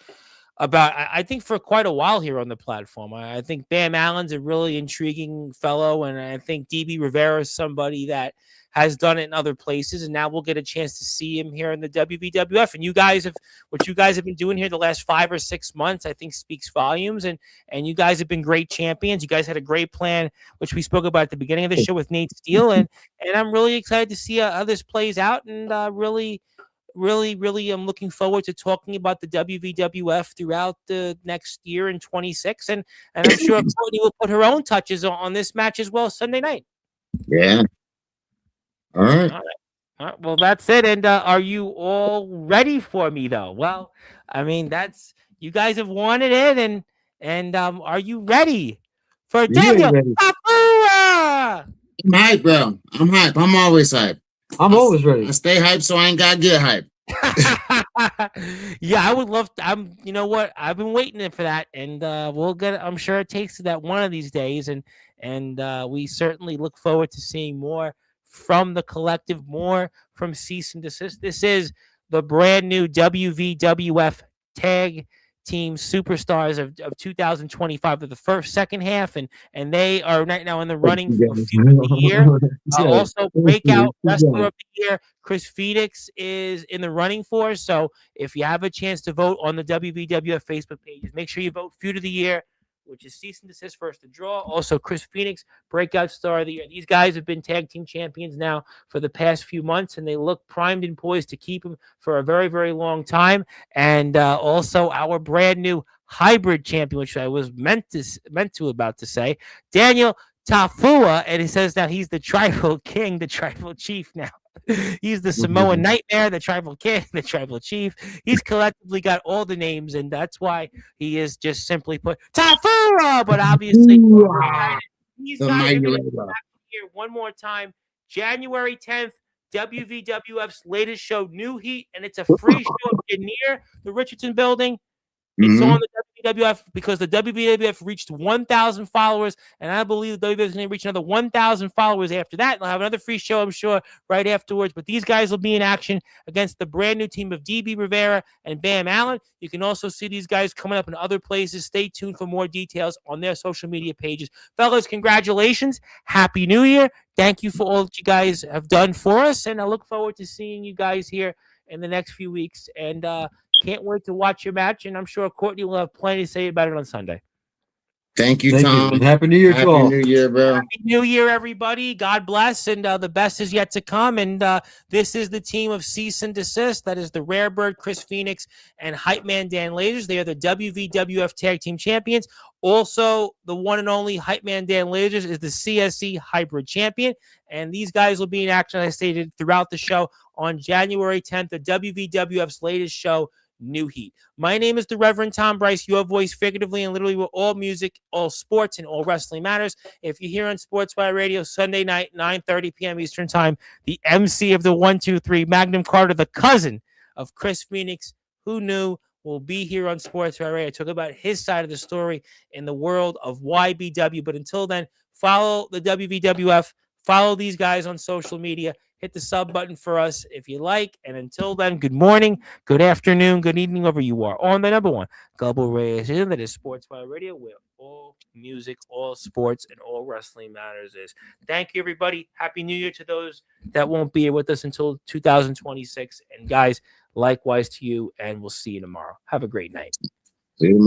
Speaker 1: about, I think, for quite a while here on the platform. I think Bam Allen's a really intriguing fellow, and I think DB Rivera is somebody that has done it in other places, and now we'll get a chance to see him here in the WWF. And what you guys have been doing here the last 5 or 6 months, I think speaks volumes. And you guys have been great champions. You guys had a great plan, which we spoke about at the beginning of the show with Nate Steele, and I'm really excited to see how this plays out. And really, I'm looking forward to talking about the WWF throughout the next year in 26. And I'm sure Courtney will put her own touches on this match as well Sunday night.
Speaker 2: Yeah. All right.
Speaker 1: Well, that's it. And are you all ready for me, though? Well, I mean, you guys have wanted it, and are you ready for Daniel Papua?
Speaker 2: I'm hyped, bro. I'm hyped. I'm always hyped.
Speaker 3: I'm always ready.
Speaker 2: I stay hyped, so I ain't gotta get hyped.
Speaker 1: Yeah, I would love to. You know what? I've been waiting for that, and we'll get it. I'm sure it takes that one of these days, and we certainly look forward to seeing more from the collective, more from Cease and Desist. This is the brand new WVWF Tag Team Superstars of 2025 of the second half, and they are right now in the running for Feud of the Year. Also, Breakout Wrestler of the Year, Chris Phoenix, is in the running for. So if you have a chance to vote on the WVWF Facebook pages, make sure you vote Feud of the Year, which is Cease and Desist first to draw. Also, Chris Phoenix, Breakout Star of the Year. These guys have been tag team champions now for the past few months, and they look primed and poised to keep them for a very, very long time. And also, our brand new hybrid champion, which I was meant to about to say, Daniel Tafua, and he says now he's the Tribal King, the Tribal Chief now. He's the Samoan Nightmare, the Tribal King, the Tribal Chief. He's collectively got all the names, and that's why he is just simply put Tafura. But obviously, these guys are going to be back here one more time, January 10th. WVWF's latest show, New Heat, and it's a free show. If you're near the Richardson Building, it's on the WWF, because the WWF reached 1,000 followers, and I believe the WWF is going to reach another 1,000 followers after that. They'll have another free show, I'm sure, right afterwards. But these guys will be in action against the brand new team of DB Rivera and Bam Allen. You can also see these guys coming up in other places. Stay tuned for more details on their social media pages. Fellas, congratulations. Happy New Year. Thank you for all that you guys have done for us, and I look forward to seeing you guys here in the next few weeks. And can't wait to watch your match, and I'm sure Courtney will have plenty to say about it on Sunday.
Speaker 2: Thank you,
Speaker 3: Thank
Speaker 2: Tom.
Speaker 3: you. Happy New Year to all.
Speaker 2: Happy New Year, bro.
Speaker 1: Happy New Year, everybody. God bless, and the best is yet to come. And this is the team of Cease and Desist. That is the Rare Bird, Chris Phoenix, and Hype Man Dan Lasers. They are the WVWF Tag Team Champions. Also, the one and only Hype Man Dan Lasers is the CSC Hybrid Champion. And these guys will be in action, as I stated, throughout the show on January 10th, the WVWF's latest show, New Heat. My name is the Reverend Tom Bryce, your voice figuratively and literally with all music, all sports, and all wrestling matters. If you're here on Sportswire Radio Sunday night, 9:30 p.m. Eastern Time, the MC of the 123, Magnum Carter, the cousin of Chris Phoenix, who knew, will be here on Sportswire Radio. Talk about his side of the story in the world of YBW. But until then, follow the WVWF, follow these guys on social media. Hit the sub button for us if you like. And until then, good morning, good afternoon, good evening, wherever you are. On the number one global radio station that is Sportswire Radio, where all music, all sports, and all wrestling matters is. Thank you, everybody. Happy New Year to those that won't be here with us until 2026. And guys, likewise to you, and we'll see you tomorrow. Have a great night.
Speaker 2: See you tomorrow.